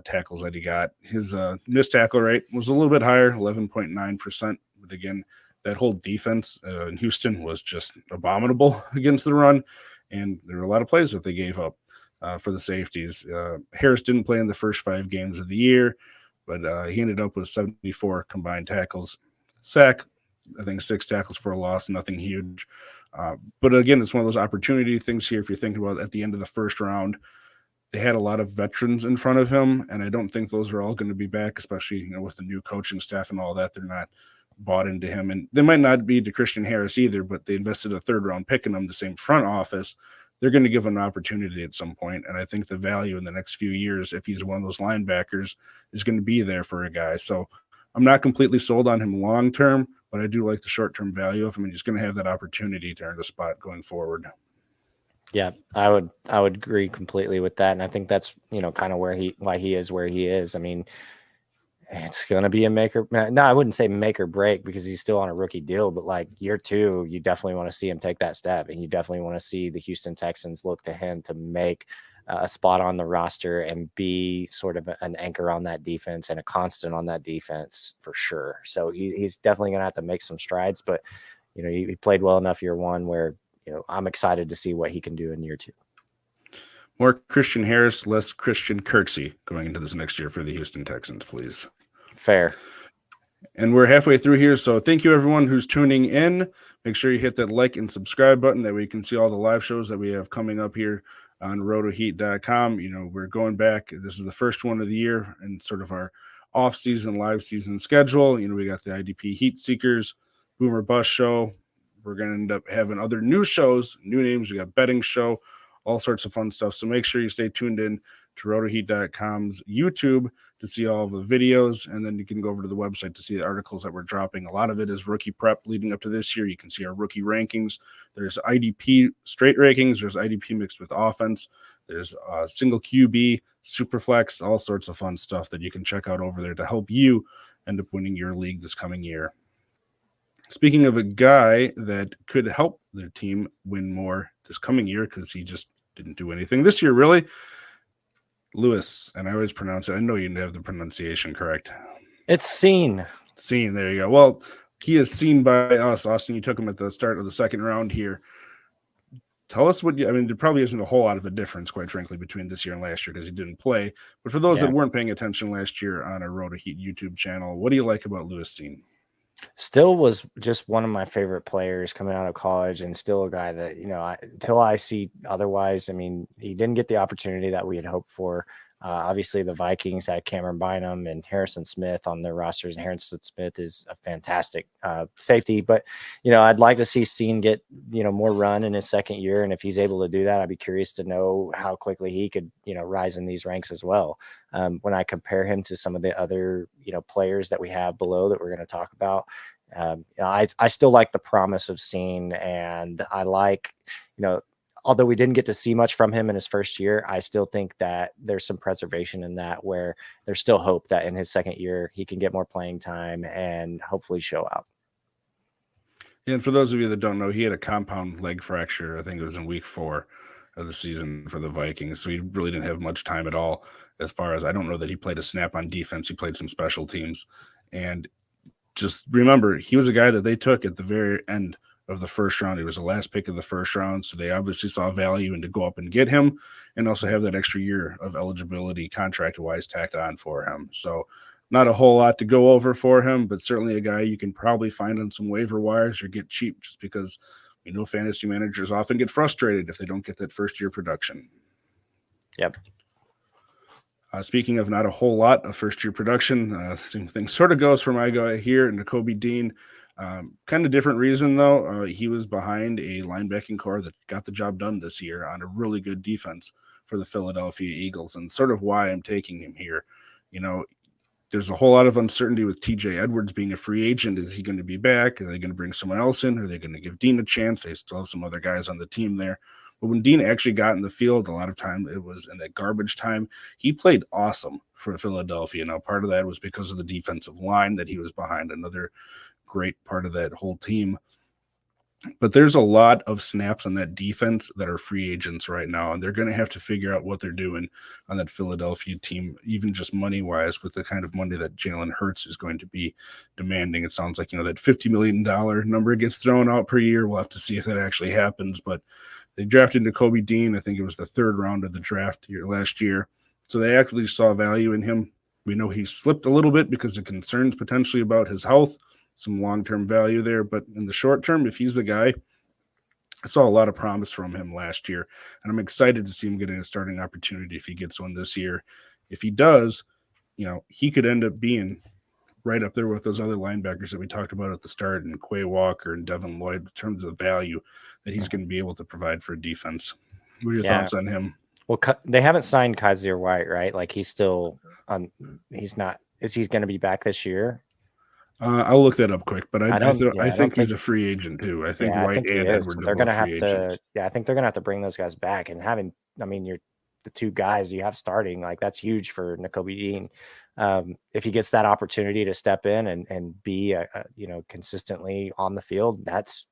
tackles that he got, his missed tackle rate was a little bit higher, 11.9%. But again, that whole defense in Houston was just abominable against the run. And there were a lot of plays that they gave up for the safeties. Harris didn't play in the first 5 games of the year, but he ended up with 74 combined tackles. Sack, I think 6 tackles for a loss, nothing huge. But again, it's one of those opportunity things here. If you're thinking about at the end of the first round, they had a lot of veterans in front of him, and I don't think those are all going to be back, especially with the new coaching staff and all that. They're not bought into him, and they might not be to Christian Harris either, but they invested a 3rd round pick in him, the same front office. They're going to give him an opportunity at some point, and I think the value in the next few years, if he's one of those linebackers, is going to be there for a guy. So I'm not completely sold on him long term, but I do like the short term value of him, and he's going to have that opportunity to earn a spot going forward. Yeah, I would agree completely with that, and I think that's kind of why he is where he is. I mean, it's going to be a maker. No, I wouldn't say make or break because he's still on a rookie deal, but like year 2, you definitely want to see him take that step, and you definitely want to see the Houston Texans look to him to make a spot on the roster and be sort of an anchor on that defense and a constant on that defense for sure. So he's definitely going to have to make some strides, but he played well enough year 1 where, I'm excited to see what he can do in year 2. More Christian Harris, less Christian Kirksey going into this next year for the Houston Texans, please. Fair. And we're halfway through here, so thank you everyone who's tuning in. Make sure you hit that like and subscribe button. That way you can see all the live shows that we have coming up here on RotoHeat.com. We're going back. This is the first one of the year and sort of our off-season, live season schedule. We got the IDP Heat Seekers, Boomer Bust Show. We're going to end up having other new shows, new names. We got betting show, all sorts of fun stuff. So make sure you stay tuned in to RotoHeat.com's YouTube to see all the videos, and then you can go over to the website to see the articles that we're dropping. A lot of it is rookie prep leading up to this year. You can see our rookie rankings. There's IDP straight rankings. There's IDP mixed with offense. There's single QB, Superflex, all sorts of fun stuff that you can check out over there to help you end up winning your league this coming year. Speaking of a guy that could help their team win more this coming year because he just didn't do anything this year, really, Lewis, and I always pronounce it. I know you have the pronunciation correct. It's Cine. Cine, there you go. Well, he is seen by us. Austin, you took him at the start of the second round here. Tell us there probably isn't a whole lot of a difference, quite frankly, between this year and last year because he didn't play. But for those that weren't paying attention last year on our RotoHeat YouTube channel, what do you like about Lewis Cine? Still was just one of my favorite players coming out of college, and still a guy that, until I see otherwise, he didn't get the opportunity that we had hoped for Obviously, the Vikings had Cameron Bynum and Harrison Smith on their rosters, and Harrison Smith is a fantastic safety. But, I'd like to see Cine get, more run in his second year. And if he's able to do that, I'd be curious to know how quickly he could, rise in these ranks as well. When I compare him to some of the other, players that we have below that we're going to talk about, I still like the promise of Cine, and I like, although we didn't get to see much from him in his first year, I still think that there's some preservation in that, where there's still hope that in his second year he can get more playing time and hopefully show out. And for those of you that don't know, he had a compound leg fracture. I think it was in week 4 of the season for the Vikings. So he really didn't have much time at all. As far as, I don't know that he played a snap on defense. He played some special teams. And just remember, he was a guy that they took at the very end of the first round. He was the last pick of the first round, so they obviously saw value in to go up and get him, and also have that extra year of eligibility contract-wise tacked on for him. So not a whole lot to go over for him, but certainly a guy you can probably find on some waiver wires or get cheap, just because we know fantasy managers often get frustrated if they don't get that first-year production. Yep. Speaking of not a whole lot of first-year production, same thing sort of goes for my guy here, Nakobe Dean. Kind of different reason, though. He was behind a linebacking core that got the job done this year on a really good defense for the Philadelphia Eagles, and sort of why I'm taking him here. There's a whole lot of uncertainty with TJ Edwards being a free agent. Is he going to be back? Are they going to bring someone else in? Are they going to give Dean a chance? They still have some other guys on the team there. But when Dean actually got in the field, a lot of time it was in that garbage time. He played awesome for Philadelphia. Now, part of that was because of the defensive line that he was behind, another great part of that whole team. But there's a lot of snaps on that defense that are free agents right now, and they're going to have to figure out what they're doing on that Philadelphia team, even just money-wise, with the kind of money that Jalen Hurts is going to be demanding. It sounds like, that $50 million number gets thrown out per year. We'll have to see if that actually happens, but they drafted Nakobe Dean. I think it was the 3rd round of the draft last year. So they actually saw value in him. We know he slipped a little bit because of concerns potentially about his health, some long-term value there. But in the short term, if he's the guy, I saw a lot of promise from him last year, and I'm excited to see him getting a starting opportunity if he gets one this year. If he does, he could end up being right up there with those other linebackers that we talked about at the start, and Quay Walker and Devin Lloyd, in terms of value that he's going to be able to provide for a defense. What are your thoughts on him? Well, they haven't signed Kaiser White, right? Like, he's still he's not. Is he going to be back this year? I'll look that up quick, but I think he's a free agent too. I think White and Edwards they're going to have agents. I think they're going to have to bring those guys back, and you're the 2 guys you have starting, like, that's huge for Nakobe Dean. If he gets that opportunity to step in and be consistently on the field, that's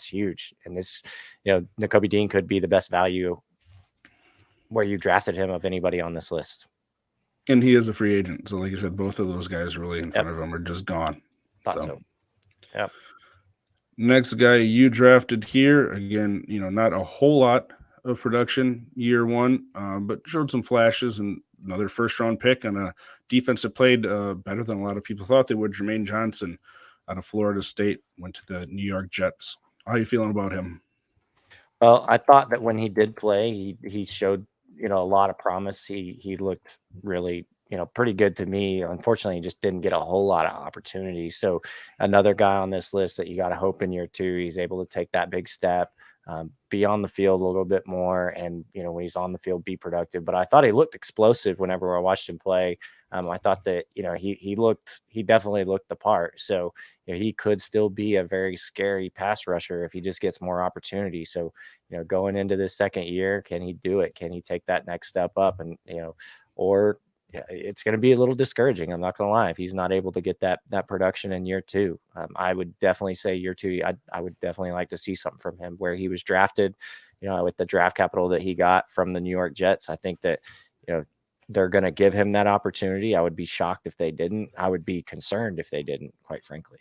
huge. And this, Nakobe Dean could be the best value where you drafted him of anybody on this list. And he is a free agent. So like you said, both of those guys really in front of him are just gone. Thought so. Yep. Next guy you drafted here, again, not a whole lot of production year 1, but showed some flashes, and another first-round pick on a defense that played better than a lot of people thought they would. Jermaine Johnson out of Florida State went to the New York Jets. How are you feeling about him? Well, I thought that when he did play, he showed a lot of promise. He looked really pretty good to me. Unfortunately, he just didn't get a whole lot of opportunities. So another guy on this list that you got to hope in year 2 he's able to take that big step, be on the field a little bit more, and when he's on the field, be productive. But I thought he looked explosive whenever I watched him play. I thought that he definitely looked the part. So he could still be a very scary pass rusher if he just gets more opportunity. So going into this second year, can he do it? Can he take that next step up? And or it's going to be a little discouraging. I'm not going to lie, if he's not able to get that production in year 2. I would definitely say year 2. I would definitely like to see something from him where he was drafted. With the draft capital that he got from the New York Jets, I think that they're going to give him that opportunity. I would be shocked if they didn't. I would be concerned if they didn't, quite frankly.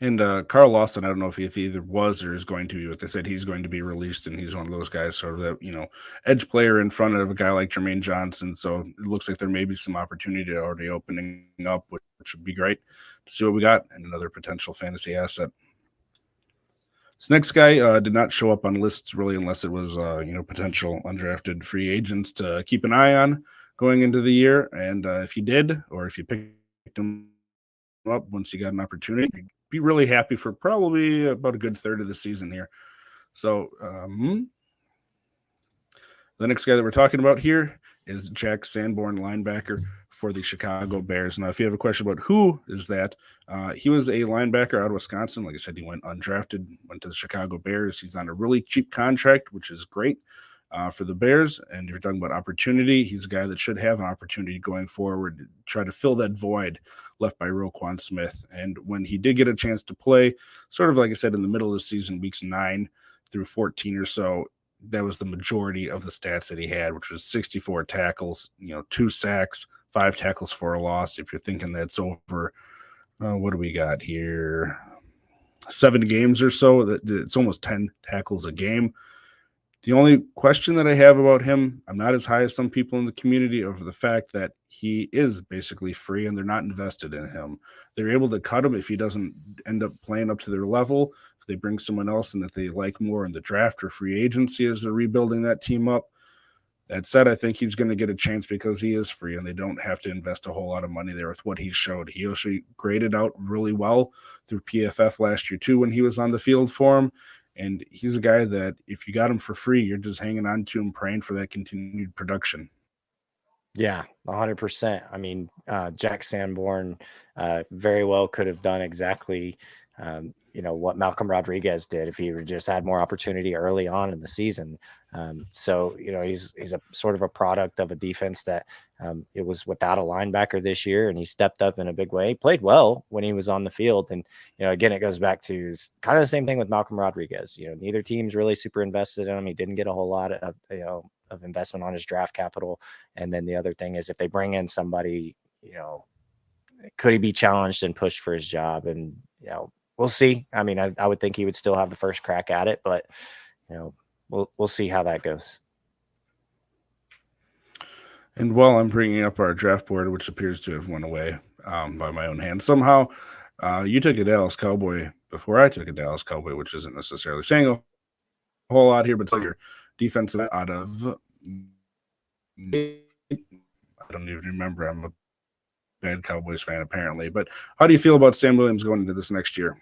And Carl Lawson, I don't know if he either was or is going to be, but they said he's going to be released, and he's one of those guys, sort of that, edge player in front of a guy like Jermaine Johnson. So it looks like there may be some opportunity already opening up, which would be great to see what we got, and another potential fantasy asset. This next guy did not show up on lists really unless it was, potential undrafted free agents to keep an eye on going into the year. And if you did, or if you picked him up once you got an opportunity, you'd be really happy for probably about a good third of the season here. So the next guy that we're talking about here is Jack Sanborn, linebacker for the Chicago Bears. Now, if you have a question about who is that, he was a linebacker out of Wisconsin. Like I said, he went undrafted, went to the Chicago Bears. He's on a really cheap contract, which is great for the Bears. And if you're talking about opportunity, he's a guy that should have an opportunity going forward to try to fill that void left by Roquan Smith. And when he did get a chance to play, sort of like I said, in the middle of the season, weeks 9 through 14 or so, that was the majority of the stats that he had, which was 64 tackles, 2 sacks, 5 tackles for a loss. If you're thinking that's over, what do we got here? 7 games or so. It's almost 10 tackles a game. The only question that I have about him, I'm not as high as some people in the community over the fact that he is basically free and they're not invested in him. They're able to cut him if he doesn't end up playing up to their level, if they bring someone else in that they like more in the draft or free agency as they're rebuilding that team up. That said, I think he's going to get a chance because he is free and they don't have to invest a whole lot of money there with what he showed. He actually graded out really well through PFF last year too when he was on the field for him. And he's a guy that if you got him for free, you're just hanging on to him, praying for that continued production. Yeah, 100%. I mean, Jack Sanborn very well could have done exactly, what Malcolm Rodriguez did if he would just had more opportunity early on in the season. So, he's a sort of a product of a defense that it was without a linebacker this year, and he stepped up in a big way. He played well when he was on the field. And, again, it goes back to kind of the same thing with Malcolm Rodriguez. Neither team's really super invested in him. He didn't get a whole lot of investment on his draft capital. And then the other thing is if they bring in somebody, could he be challenged and pushed for his job? And, we'll see. I mean, I would think he would still have the first crack at it, but, we'll see how that goes. And while I'm bringing up our draft board, which appears to have went away by my own hand somehow, you took a Dallas Cowboy before I took a Dallas Cowboy, which isn't necessarily saying a whole lot here, but it's your defensive out of I don't even remember. I'm a bad Cowboys fan apparently. But how do you feel about Sam Williams going into this next year?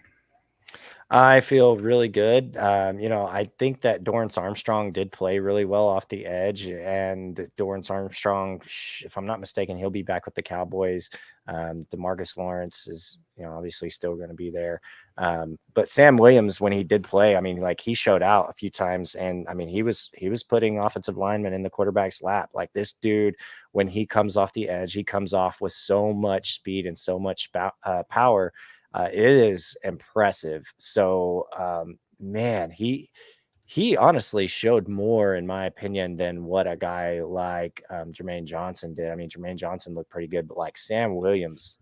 I feel really good. I think that Dorrance Armstrong did play really well off the edge, and Dorrance Armstrong, if I'm not mistaken, he'll be back with the Cowboys. DeMarcus Lawrence is, obviously still going to be there. But Sam Williams, when he did play, I mean, like he showed out a few times, and I mean, he was putting offensive linemen in the quarterback's lap. Like this dude, when he comes off the edge, he comes off with so much speed and so much power. It is impressive. So, man, he honestly showed more, in my opinion, than what a guy like Jermaine Johnson did. I mean, Jermaine Johnson looked pretty good, but like Sam Williams,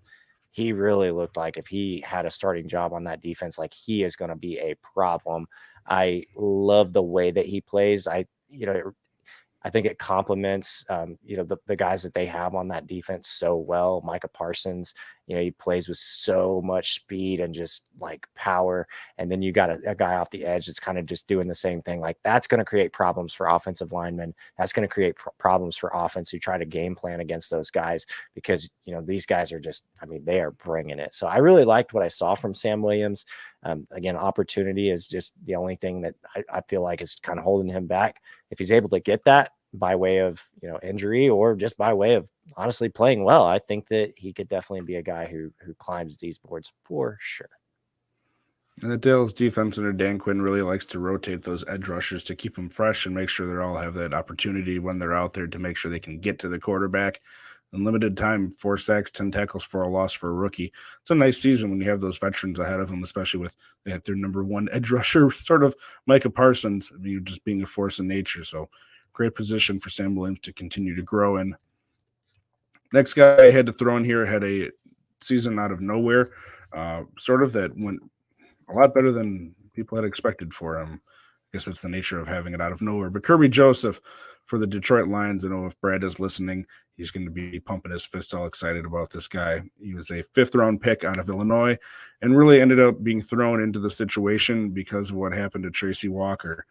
he really looked like if he had a starting job on that defense, like he is going to be a problem. I love the way that he plays. I think it complements, the guys that they have on that defense so well. Micah Parsons, he plays with so much speed and just like power. And then you got a guy off the edge that's kind of just doing the same thing. Like that's going to create problems for offensive linemen. That's going to create problems for offense who try to game plan against those guys because, these guys are just, I mean, they are bringing it. So I really liked what I saw from Sam Williams. Again, opportunity is just the only thing that I feel like is kind of holding him back. If he's able to get that by way of, injury or just by way of honestly playing well, I think that he could definitely be a guy who climbs these boards for sure. And the Dallas defense under Dan Quinn really likes to rotate those edge rushers to keep them fresh and make sure they all have that opportunity when they're out there to make sure they can get to the quarterback. In limited time, 4 sacks, 10 tackles for a loss for a rookie. It's a nice season when you have those veterans ahead of them, especially with their number one edge rusher, sort of Micah Parsons, just being a force in nature. So great position for Sam Williams to continue to grow in. Next guy I had to throw in here had a season out of nowhere, sort of that went a lot better than people had expected for him. guess that's the nature of having it out of nowhere. But Kirby Joseph for the Detroit Lions, I know if Brad is listening, he's going to be pumping his fists all excited about this guy. He was a 5th-round pick out of Illinois and really ended up being thrown into the situation because of what happened to Tracy Walker.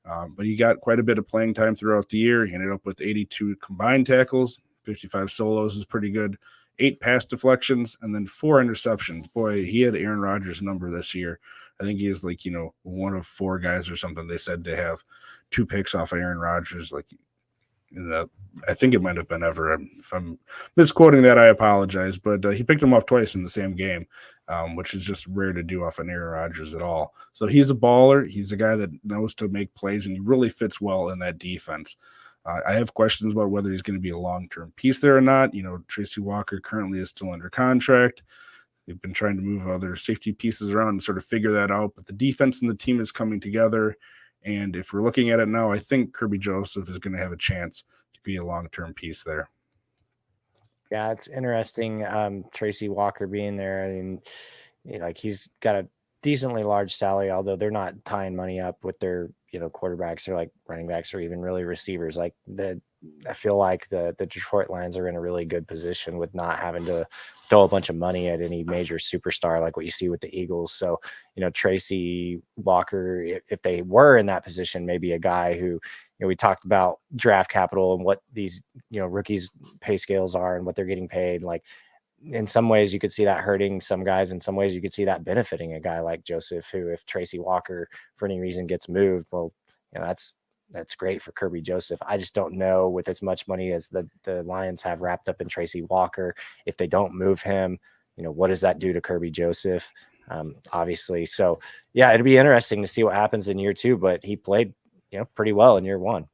But he got quite a bit of playing time throughout the year. He ended up with 82 combined tackles, 55 solos is pretty good, 8 pass deflections, and then 4 interceptions. Boy, he had Aaron Rodgers' number this year. I think he is like, one of 4 guys or something they said to have 2 picks off of Aaron Rodgers. Like, I think it might have been ever. If I'm misquoting that, I apologize. But he picked him off twice in the same game, which is just rare to do off an Aaron Rodgers at all. So he's a baller. He's a guy that knows to make plays, and he really fits well in that defense. I have questions about whether he's going to be a long-term piece there or not. Tracy Walker currently is still under contract. They've been trying to move other safety pieces around and sort of figure that out. But the defense and the team is coming together. And if we're looking at it now, I think Kirby Joseph is going to have a chance to be a long-term piece there. Yeah, it's interesting. Tracy Walker being there. I mean, he's got a decently large salary, although they're not tying money up with their, quarterbacks or like running backs or even really receivers. I feel like the Detroit Lions are in a really good position with not having to throw a bunch of money at any major superstar like what you see with the Eagles. So, Tracy Walker, if they were in that position, maybe a guy who, we talked about draft capital and what these, rookies pay scales are and what they're getting paid. Like, in some ways you could see that hurting some guys. In some ways you could see that benefiting a guy like Joseph, who, if Tracy Walker for any reason gets moved, well, that's great for Kirby Joseph. I just don't know, with as much money as the Lions have wrapped up in Tracy Walker, if they don't move him, what does that do to Kirby Joseph? Obviously. So yeah, it'd be interesting to see what happens in year 2, but he played, pretty well in year 1.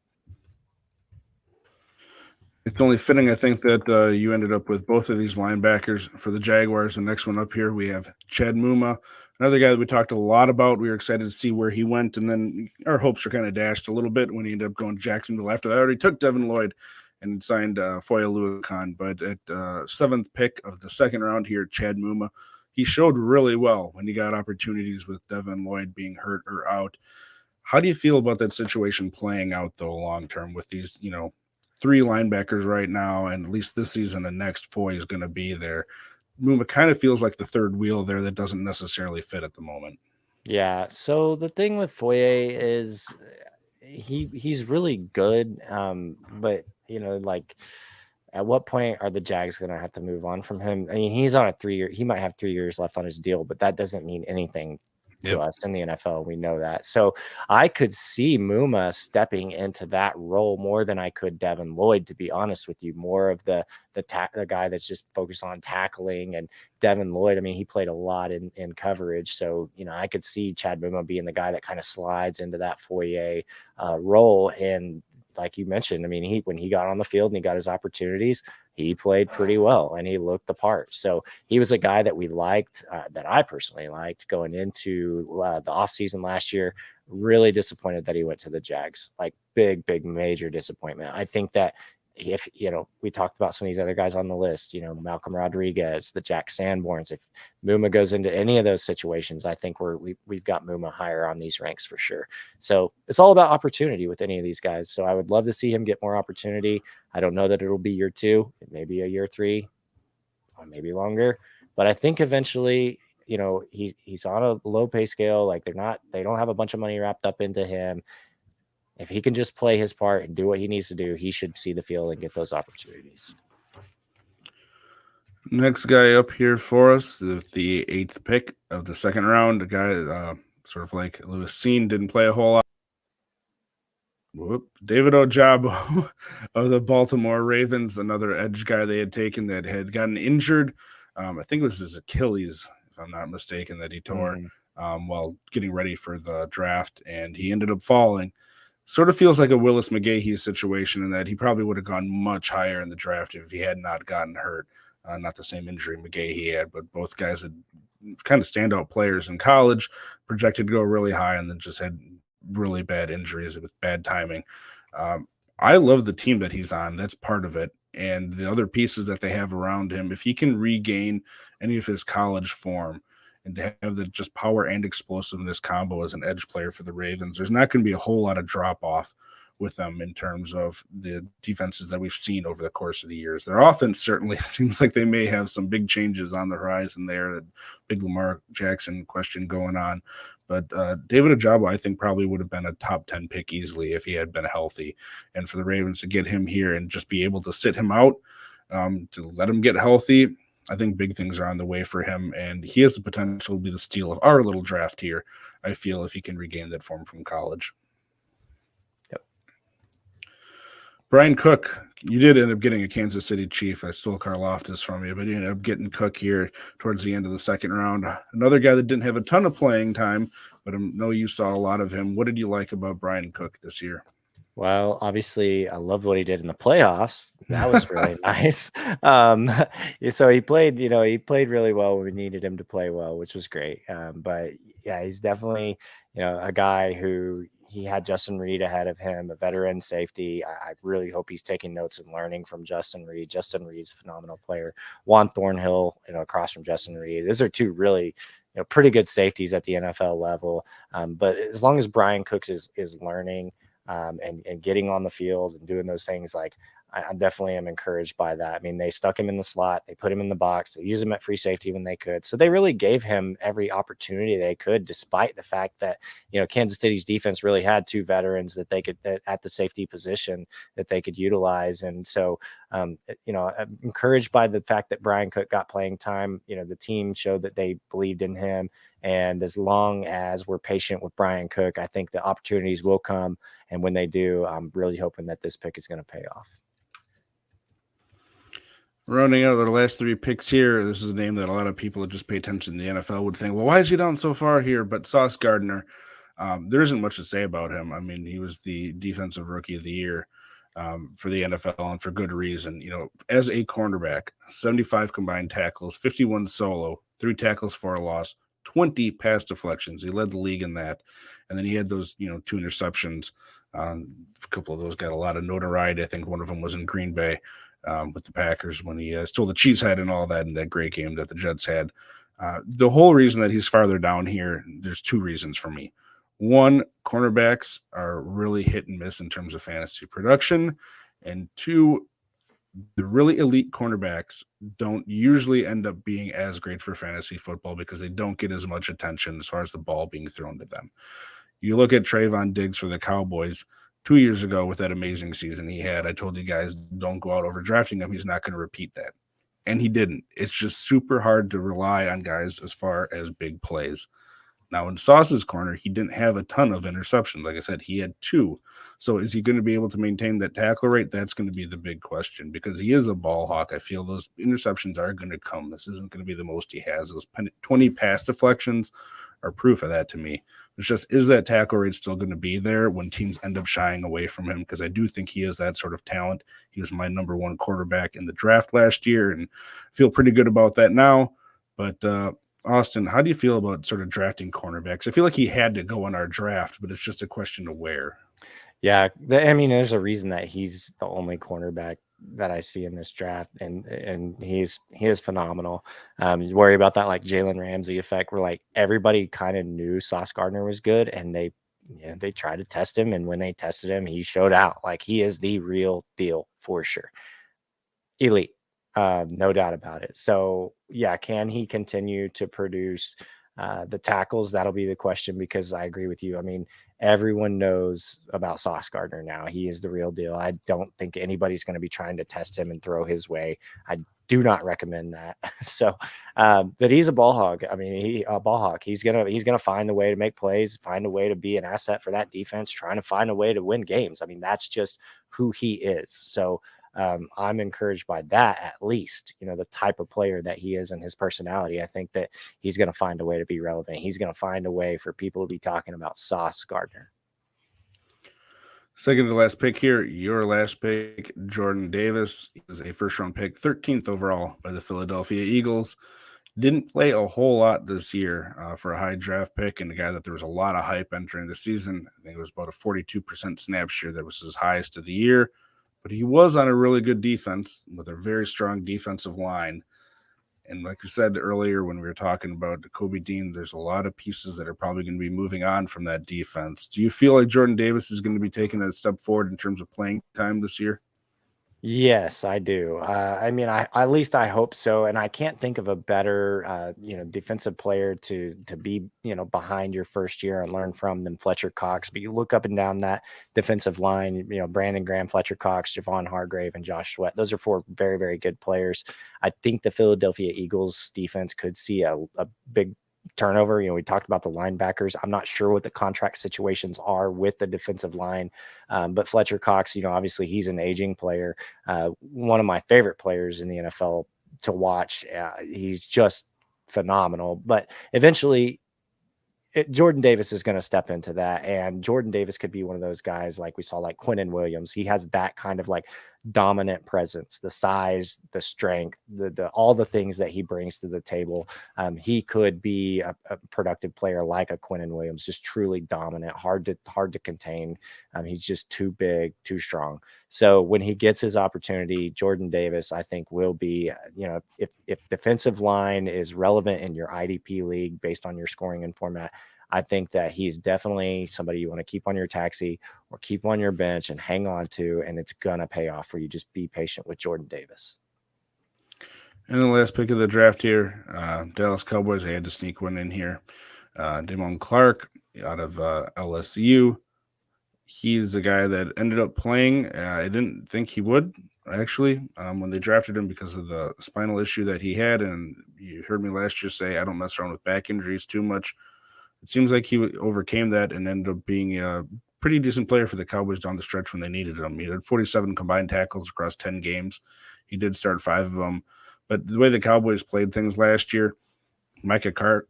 It's only fitting, I think, that you ended up with both of these linebackers for the Jaguars. The next one up here, we have Chad Muma, another guy that we talked a lot about. We were excited to see where he went, and then our hopes were kind of dashed a little bit when he ended up going to Jacksonville. After that, I already took Devin Lloyd and signed Foye Oluokun. But at 7th pick of the 2nd round here, Chad Muma, he showed really well when he got opportunities with Devin Lloyd being hurt or out. How do you feel about that situation playing out, though, long-term with these, 3 linebackers right now, and at least this season and next, Foye is going to be there? Muma kind of feels like the 3rd wheel there that doesn't necessarily fit at the moment. Yeah. So the thing with Foye is he's really good. But at what point are the Jags going to have to move on from him? I mean, he's on a 3-year, he might have 3 years left on his deal, but that doesn't mean anything to us in the NFL. We know that. So I could see Muma stepping into that role more than I could Devin Lloyd, to be honest with you. More of the guy that's just focused on tackling, and Devin Lloyd, I mean, he played a lot in coverage. So, I could see Chad Muma being the guy that kind of slides into that Foye role. And like you mentioned, I mean, when he got on the field and he got his opportunities, he played pretty well and he looked the part. So he was a guy that we liked, that I personally liked going into the offseason last year. Really disappointed that he went to the Jags. Like, big, major disappointment. I think that if, we talked about some of these other guys on the list, Malcolm Rodriguez, the Jack Sanborns, if Muma goes into any of those situations, I think we've got Muma higher on these ranks for sure. So it's all about opportunity with any of these guys. So I would love to see him get more opportunity. I don't know that it'll be year 2, it may be a year 3, or maybe longer, but I think eventually, he's on a low pay scale. Like, they don't have a bunch of money wrapped up into him. If he can just play his part and do what he needs to do, he should see the field and get those opportunities. Next guy up here for us, the 8th pick of the 2nd round, a guy sort of like Lewis Cine, didn't play a whole lot. David Ojabo of the Baltimore Ravens, another edge guy they had taken that had gotten injured. I think it was his Achilles, if I'm not mistaken, that he tore while getting ready for the draft, and he ended up falling. Sort of feels like a Willis McGahee situation in that he probably would have gone much higher in the draft if he had not gotten hurt. Not the same injury McGahee had, but both guys had kind of standout players in college, projected to go really high, and then just had really bad injuries with bad timing. I love the team that he's on. That's part of it. And the other pieces that they have around him, if he can regain any of his college form and to have the just power and explosiveness combo as an edge player for the Ravens, there's not going to be a whole lot of drop off with them in terms of the defenses that we've seen over the course of the years. Their offense certainly seems like they may have some big changes on the horizon there, that big Lamar Jackson question going on. But David Ojabo, I think, probably would have been a top 10 pick easily if he had been healthy. And for the Ravens to get him here and just be able to sit him out, to let him get healthy, I think big things are on the way for him. And he has the potential to be the steal of our little draft here, I feel, if he can regain that form from college. Brian Cook, you did end up getting a Kansas City Chief. I stole Karlaftis from you, but you ended up getting Cook here towards the end of the second round. Another guy that didn't have a ton of playing time, but I know you saw a lot of him. What did you like about Brian Cook this year? Well, obviously, I loved what he did in the playoffs. That was really nice. So he played really well when we needed him to play well, which was great. But yeah, he's definitely, a guy who he had Justin Reed ahead of him, a veteran safety. I really hope he's taking notes and learning from Justin Reed. Justin Reed's a phenomenal player. Juan Thornhill, across from Justin Reed. Those are two really, pretty good safeties at the NFL level. But as long as Brian Cooks is learning and getting on the field and doing those things, like I definitely am encouraged by that. I mean, they stuck him in the slot, they put him in the box, they used him at free safety when they could. So they really gave him every opportunity they could, despite the fact that, Kansas City's defense really had two veterans that they could at the safety position that they could utilize. And so, I'm encouraged by the fact that Brian Cook got playing time. The team showed that they believed in him. And as long as we're patient with Brian Cook, I think the opportunities will come. And when they do, I'm really hoping that this pick is going to pay off. Rounding out our last three picks here, this is a name that a lot of people that just pay attention to the NFL would think, well, why is he down so far here? But Sauce Gardner, there isn't much to say about him. I mean, he was the defensive rookie of the year for the NFL, and for good reason. As a cornerback, 75 combined tackles, 51 solo, 3 tackles for a loss, 20 pass deflections. He led the league in that. And then he had those, 2 interceptions. A couple of those got a lot of notoriety. I think one of them was in Green Bay with the Packers when he stole the Chiefs' head and all that in that great game that the Jets had. The whole reason that he's farther down here, there's 2 reasons for me. One, cornerbacks are really hit and miss in terms of fantasy production. And 2, the really elite cornerbacks don't usually end up being as great for fantasy football because they don't get as much attention as far as the ball being thrown to them. You look at Travon Diggs for the Cowboys 2 years ago with that amazing season he had. I told you guys, don't go out overdrafting him. He's not going to repeat that. And he didn't. It's just super hard to rely on guys as far as big plays. Now, in Sauce's corner, he didn't have a ton of interceptions. Like I said, he had 2. So is he going to be able to maintain that tackle rate? That's going to be the big question because he is a ball hawk. I feel those interceptions are going to come. This isn't going to be the most he has. Those 20 pass deflections are proof of that to me. It's just, is that tackle rate still going to be there when teams end up shying away from him? Because I do think he is that sort of talent. He was my number 1 quarterback in the draft last year, and I feel pretty good about that now. But Austin, how do you feel about sort of drafting cornerbacks? I feel like he had to go in our draft, but it's just a question of where. Yeah, there's a reason that he's the only cornerback that I see in this draft, and he is phenomenal. You worry about that like Jalen Ramsey effect, where like everybody kind of knew Sauce Gardner was good, and they tried to test him, and when they tested him, he showed out. Like he is the real deal for sure, elite. No doubt about it. So yeah, can he continue to produce the tackles? That'll be the question, because I agree with you. I mean, everyone knows about Sauce Gardner now. He is the real deal. I don't think anybody's going to be trying to test him and throw his way. I do not recommend that. So, but he's a ball hog. I mean, a ball hawk. He's gonna find a way to make plays, find a way to be an asset for that defense, trying to find a way to win games. I mean, that's just who he is. So I'm encouraged by that, at least, the type of player that he is and his personality. I think that he's going to find a way to be relevant. He's going to find a way for people to be talking about Sauce Gardner. Second to last pick here, your last pick, Jordan Davis. He was a first-round pick, 13th overall by the Philadelphia Eagles. Didn't play a whole lot this year for a high draft pick, and a guy that there was a lot of hype entering the season. I think it was about a 42% snap share that was his highest of the year. But he was on a really good defense with a very strong defensive line. And like we said earlier when we were talking about Kobe Dean, there's a lot of pieces that are probably going to be moving on from that defense. Do you feel like Jordan Davis is going to be taking a step forward in terms of playing time this year? Yes, I do. I mean, at least I hope so. And I can't think of a better, defensive player to be, behind your first year and learn from than Fletcher Cox. But you look up and down that defensive line, Brandon Graham, Fletcher Cox, Javon Hargrave, and Josh Sweat. Those are four very, very good players. I think the Philadelphia Eagles defense could see a big turnover. We talked about the linebackers. I'm not sure what the contract situations are with the defensive line, but Fletcher Cox, obviously he's an aging player, one of my favorite players in the NFL to watch. He's just phenomenal, but eventually Jordan Davis is going to step into that, and Jordan Davis could be one of those guys like we saw, like Quinnen Williams. He has that kind of like dominant presence, the size, the strength, the all the things that he brings to the table. He could be a productive player like a Quinnen Williams, just truly dominant, hard to contain. He's just too big, too strong. So when he gets his opportunity, Jordan Davis, I think, will be, if defensive line is relevant in your IDP league based on your scoring and format, I think that he's definitely somebody you want to keep on your taxi or keep on your bench and hang on to, and it's going to pay off for you. Just be patient with Jordan Davis. And the last pick of the draft here, Dallas Cowboys, I had to sneak one in here. Damone Clark out of LSU. He's a guy that ended up playing. I didn't think he would, actually, when they drafted him because of the spinal issue that he had. And you heard me last year say I don't mess around with back injuries too much. It seems like he overcame that and ended up being a pretty decent player for the Cowboys down the stretch when they needed him. He had 47 combined tackles across 10 games. He did start 5 of them. But the way the Cowboys played things last year, Micah Clark,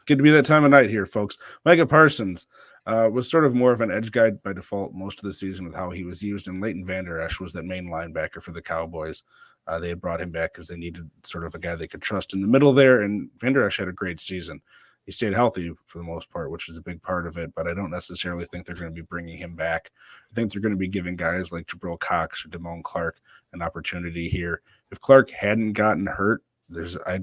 good to be that time of night here, folks. Micah Parsons was sort of more of an edge guy by default most of the season with how he was used, and Leighton Vander Esch was that main linebacker for the Cowboys. They had brought him back because they needed sort of a guy they could trust in the middle there, and Vander Esch had a great season. He stayed healthy for the most part, which is a big part of it, but I don't necessarily think they're going to be bringing him back. I think they're going to be giving guys like Jabril Cox or Damone Clark an opportunity here. If Clark hadn't gotten hurt, I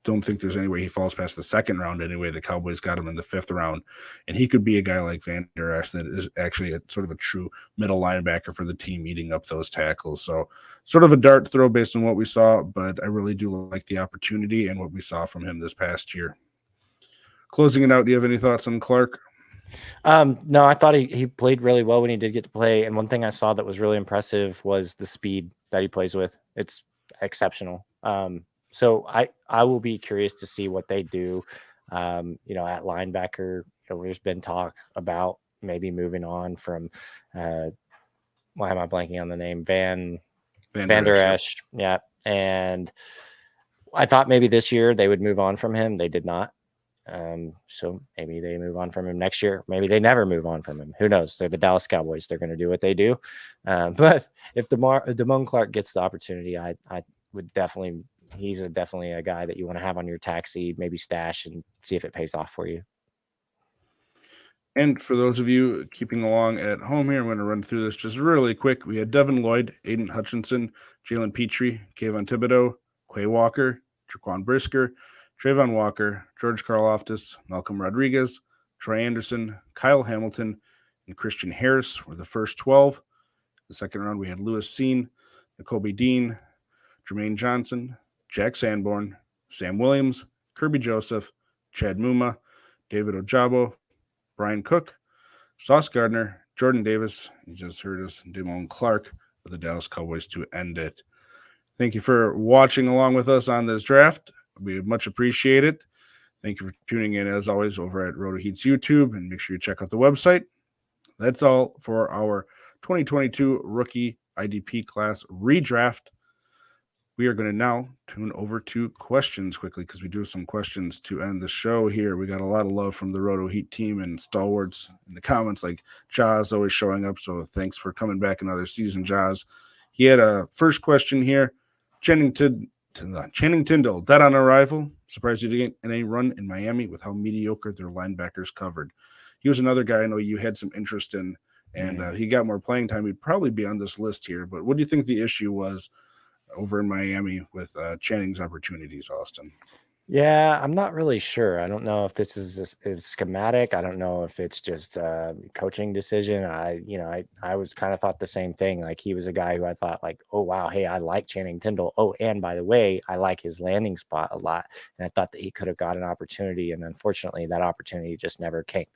don't think there's any way he falls past the second round anyway. The Cowboys got him in the 5th round, and he could be a guy like Van Der Esch that is actually a sort of a true middle linebacker for the team, eating up those tackles. So sort of a dart throw based on what we saw, but I really do like the opportunity and what we saw from him this past year. Closing it out, do you have any thoughts on Clark? No, I thought he played really well when he did get to play. And one thing I saw that was really impressive was the speed that he plays with. It's exceptional. So I will be curious to see what they do, at linebacker. There's been talk about maybe moving on from, why am I blanking on the name? Van Der Esch. Yeah. And I thought maybe this year they would move on from him. They did not. So maybe they move on from him next year. Maybe they never move on from him. Who knows? They're the Dallas Cowboys. They're going to do what they do. But if Damone Clark gets the opportunity, I would definitely, he's definitely a guy that you want to have on your taxi, maybe stash and see if it pays off for you. And for those of you keeping along at home here, I'm going to run through this just really quick. We had Devin Lloyd, Aidan Hutchinson, Jalen Petrie, Kayvon Thibodeaux, Quay Walker, Jaquan Brisker, Travon Walker, George Karlaftis, Malcolm Rodriguez, Troy Andersen, Kyle Hamilton, and Christian Harris were the first 12. The second round, we had Lewis Cine, Kobe Dean, Jermaine Johnson, Jack Sanborn, Sam Williams, Kirby Joseph, Chad Muma, David Ojabo, Brian Cook, Sauce Gardner, Jordan Davis, you just heard us, Damone Clark for the Dallas Cowboys to end it. Thank you for watching along with us on this draft. We much appreciate it. Thank you for tuning in, as always, over at RotoHeat's YouTube, and make sure you check out the website. That's all for our 2022 rookie IDP class redraft. We are going to now tune over to questions quickly because we do have some questions to end the show here. We got a lot of love from the RotoHeat team and stalwarts in the comments, like Jaws always showing up. So thanks for coming back another season, Jaws. He had a first question here. Channing Tindall, dead on arrival. Surprised he didn't get any run in Miami with how mediocre their linebackers covered. He was another guy I know you had some interest in, and he got more playing time. He'd probably be on this list here. But what do you think the issue was over in Miami with Channing's opportunities, Austin? Yeah, I'm not really sure. I don't know if this is schematic. I don't know if it's just a coaching decision. I was kind of thought the same thing. Like he was a guy who I thought like, oh wow, hey, I like Channing Tindall. Oh, and by the way, I like his landing spot a lot. And I thought that he could have got an opportunity, and unfortunately, that opportunity just never came.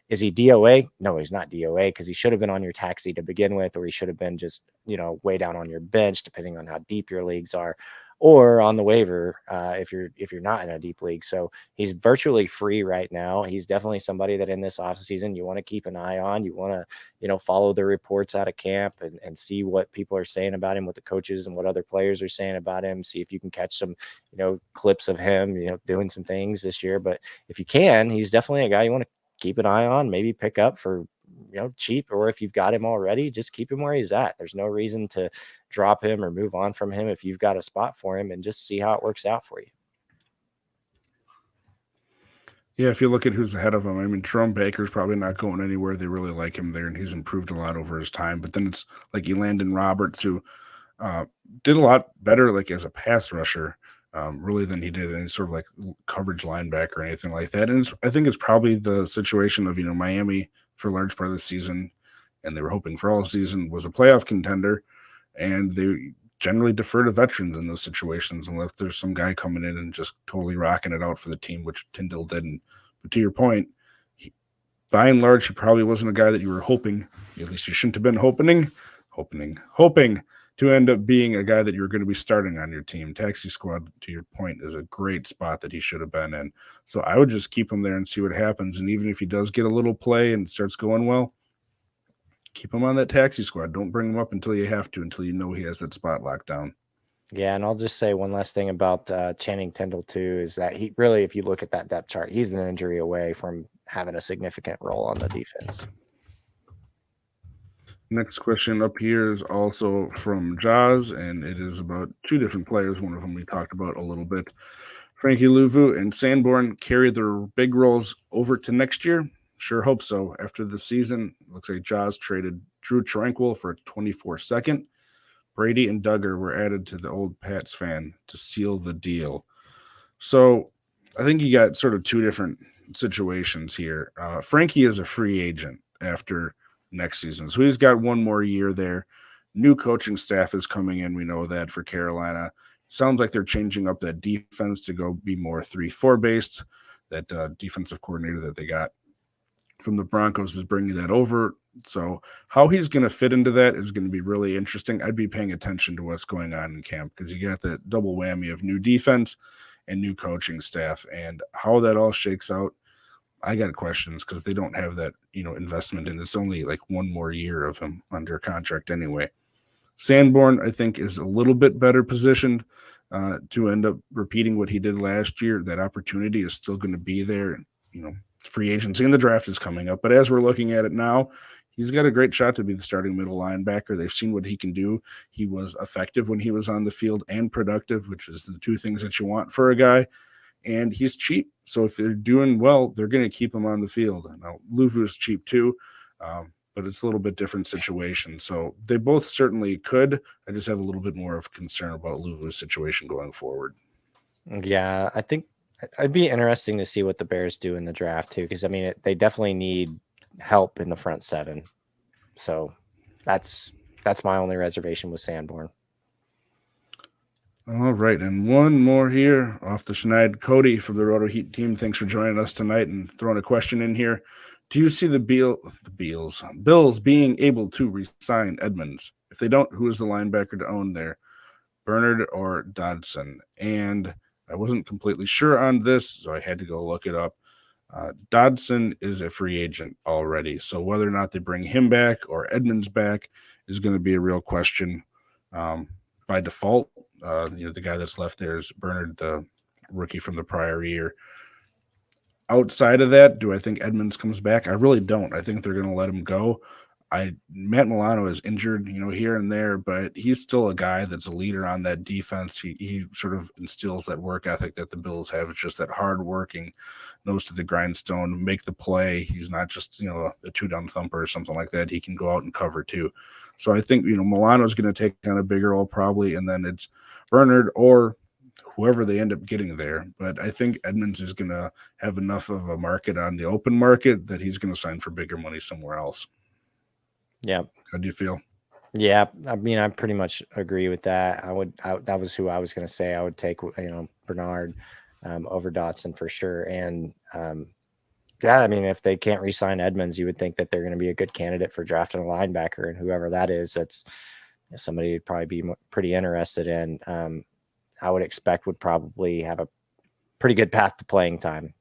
Is he DOA? No, he's not DOA because he should have been on your taxi to begin with, or he should have been just way down on your bench, depending on how deep your leagues are, or on the waiver if you're not in a deep league. So he's virtually free right now. He's definitely somebody that in this offseason you want to keep an eye on. You want to follow the reports out of camp and see what people are saying about him, what the coaches and what other players are saying about him. See if you can catch some clips of him doing some things this year. But if you can, he's definitely a guy you want to keep an eye on, maybe pick up for cheap, or if you've got him already, just keep him where he's at. There's no reason to drop him or move on from him if you've got a spot for him, and just see how it works out for you. Yeah, if you look at who's ahead of him, I mean, Jerome Baker's probably not going anywhere. They really like him there, and he's improved a lot over his time. But then it's like Elandon Roberts, who did a lot better like as a pass rusher, really than he did any sort of like coverage linebacker or anything like that. And I think it's probably the situation of Miami for a large part of the season, and they were hoping for all season, was a playoff contender, and they generally defer to veterans in those situations unless there's some guy coming in and just totally rocking it out for the team, which Tyndall didn't. But to your point, by and large, he probably wasn't a guy that you were hoping, at least you shouldn't have been hoping to end up being a guy that you're going to be starting on your team. Taxi squad, to your point, is a great spot that he should have been in. So I would just keep him there and see what happens. And even if he does get a little play and starts going well, keep him on that taxi squad. Don't bring him up until you have to, until you know he has that spot locked down. Yeah, and I'll just say one last thing about Channing Tindall too, is that he really, if you look at that depth chart, he's an injury away from having a significant role on the defense. Next question up here is also from Jaws, and it is about two different players. One of them we talked about a little bit. Frankie Louvu and Sanborn carry their big roles over to next year. Sure hope so. After the season, looks like Jaws traded Drew Tranquil for a 24-second. Brady and Duggar were added to the old Pats fan to seal the deal. So I think you got sort of two different situations here. Frankie is a free agent after next season, so he's got one more year there. New coaching staff is coming in. We know that for Carolina. Sounds like they're changing up that defense to go be more 3-4 based. That defensive coordinator that they got from the Broncos is bringing that over. So how he's going to fit into that is going to be really interesting. I'd be paying attention to what's going on in camp because you got that double whammy of new defense and new coaching staff, and how that all shakes out. I got questions because they don't have that, investment, and it's only like one more year of him under contract anyway. Sanborn, I think, is a little bit better positioned to end up repeating what he did last year. That opportunity is still going to be there. Free agency and the draft is coming up. But as we're looking at it now, he's got a great shot to be the starting middle linebacker. They've seen what he can do. He was effective when he was on the field and productive, which is the two things that you want for a guy. And he's cheap. So if they're doing well, they're going to keep him on the field. Now, Louvu is cheap too, but it's a little bit different situation. So they both certainly could. I just have a little bit more of concern about Louvu's situation going forward. Yeah, I think it'd be interesting to see what the Bears do in the draft too, because I mean, they definitely need help in the front seven. So that's my only reservation with Sanborn. All right, and one more here off the Schneid. Cody from the RotoHeat team, thanks for joining us tonight and throwing a question in here. Do you see the Bills being able to re-sign Edmonds? If they don't, who is the linebacker to own there, Bernard or Dodson? And I wasn't completely sure on this, so I had to go look it up. Dodson is a free agent already, so whether or not they bring him back or Edmonds back is going to be a real question. By default, the guy that's left there is Bernard, the rookie from the prior year. Outside of that, do I think Edmonds comes back? I really don't. I think they're going to let him go. Matt Milano is injured, here and there, but he's still a guy that's a leader on that defense. He sort of instills that work ethic that the Bills have. It's just that hard-working, nose to the grindstone, make the play. He's not just, a two-down thumper or something like that. He can go out and cover too. So I think, Milano's going to take on a bigger role probably, and then it's Bernard or whoever they end up getting there. But I think Edmonds is going to have enough of a market on the open market that he's going to sign for bigger money somewhere else. Yeah. How do you feel? Yeah, I mean, I pretty much agree with that. That was who I was going to say. I would take, Bernard over Dotson for sure. And yeah, I mean, if they can't re-sign Edmonds, you would think that they're going to be a good candidate for drafting a linebacker, and whoever that is, that's somebody you'd probably be pretty interested in. I would expect would probably have a pretty good path to playing time.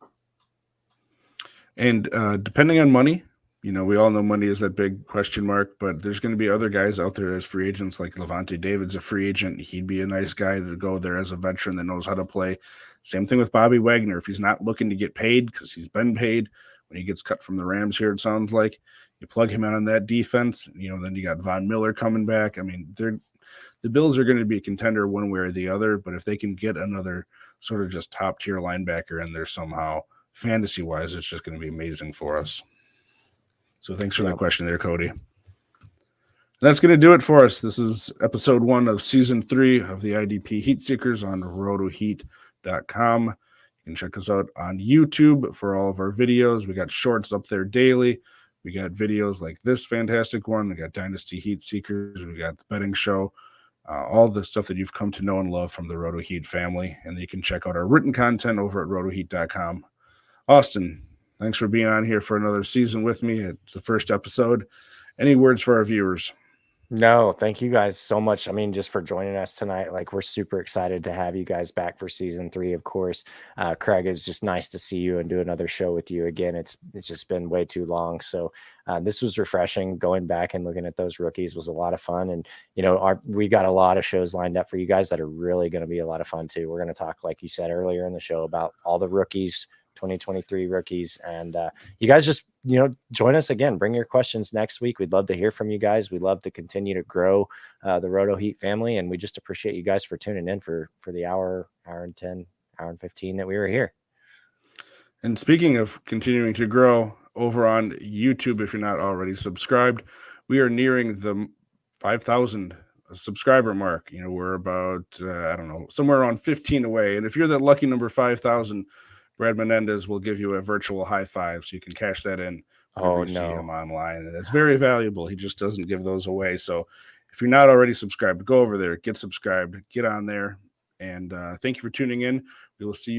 And depending on money, we all know money is that big question mark, but there's going to be other guys out there as free agents, like Levante David's a free agent. He'd be a nice guy to go there as a veteran that knows how to play. Same thing with Bobby Wagner. If he's not looking to get paid, because he's been paid when he gets cut from the Rams here, it sounds like, you plug him in on that defense. Then you got Von Miller coming back. I mean, the Bills are going to be a contender one way or the other, but if they can get another sort of just top tier linebacker in there somehow, fantasy wise, it's just going to be amazing for us. So thanks for the question there, Cody. That's going to do it for us. This is episode 1 of season 3 of the IDP Heat Seekers on RotoHeat.com. You can check us out on YouTube for all of our videos. We got shorts up there daily. We got videos like this fantastic one. We got Dynasty Heat Seekers. We got the betting show. All the stuff that you've come to know and love from the RotoHeat family. And you can check out our written content over at RotoHeat.com. Austin, thanks for being on here for another season with me. It's the first episode. Any words for our viewers? No, thank you guys so much. I mean, just for joining us tonight. Like, we're super excited to have you guys back for season 3, of course. Craig, it was just nice to see you and do another show with you again. It's just been way too long. So this was refreshing. Going back and looking at those rookies was a lot of fun. And, we got a lot of shows lined up for you guys that are really going to be a lot of fun too. We're going to talk, like you said earlier in the show, about all the rookies, 2023 rookies, and you guys just join us again. Bring your questions next week. We'd love to hear from you guys. We'd love to continue to grow the RotoHeat family, and we just appreciate you guys for tuning in for the hour and 10, hour and 15 that we were here. And speaking of continuing to grow, over on YouTube, if you're not already subscribed, we are nearing the 5,000 subscriber mark. We're about somewhere around 15 away, and if you're that lucky number 5,000, Brad Menendez will give you a virtual high five, so you can cash that in whenever you see him online. And that's very valuable. He just doesn't give those away. So if you're not already subscribed, go over there, get subscribed, get on there. And thank you for tuning in. We will see you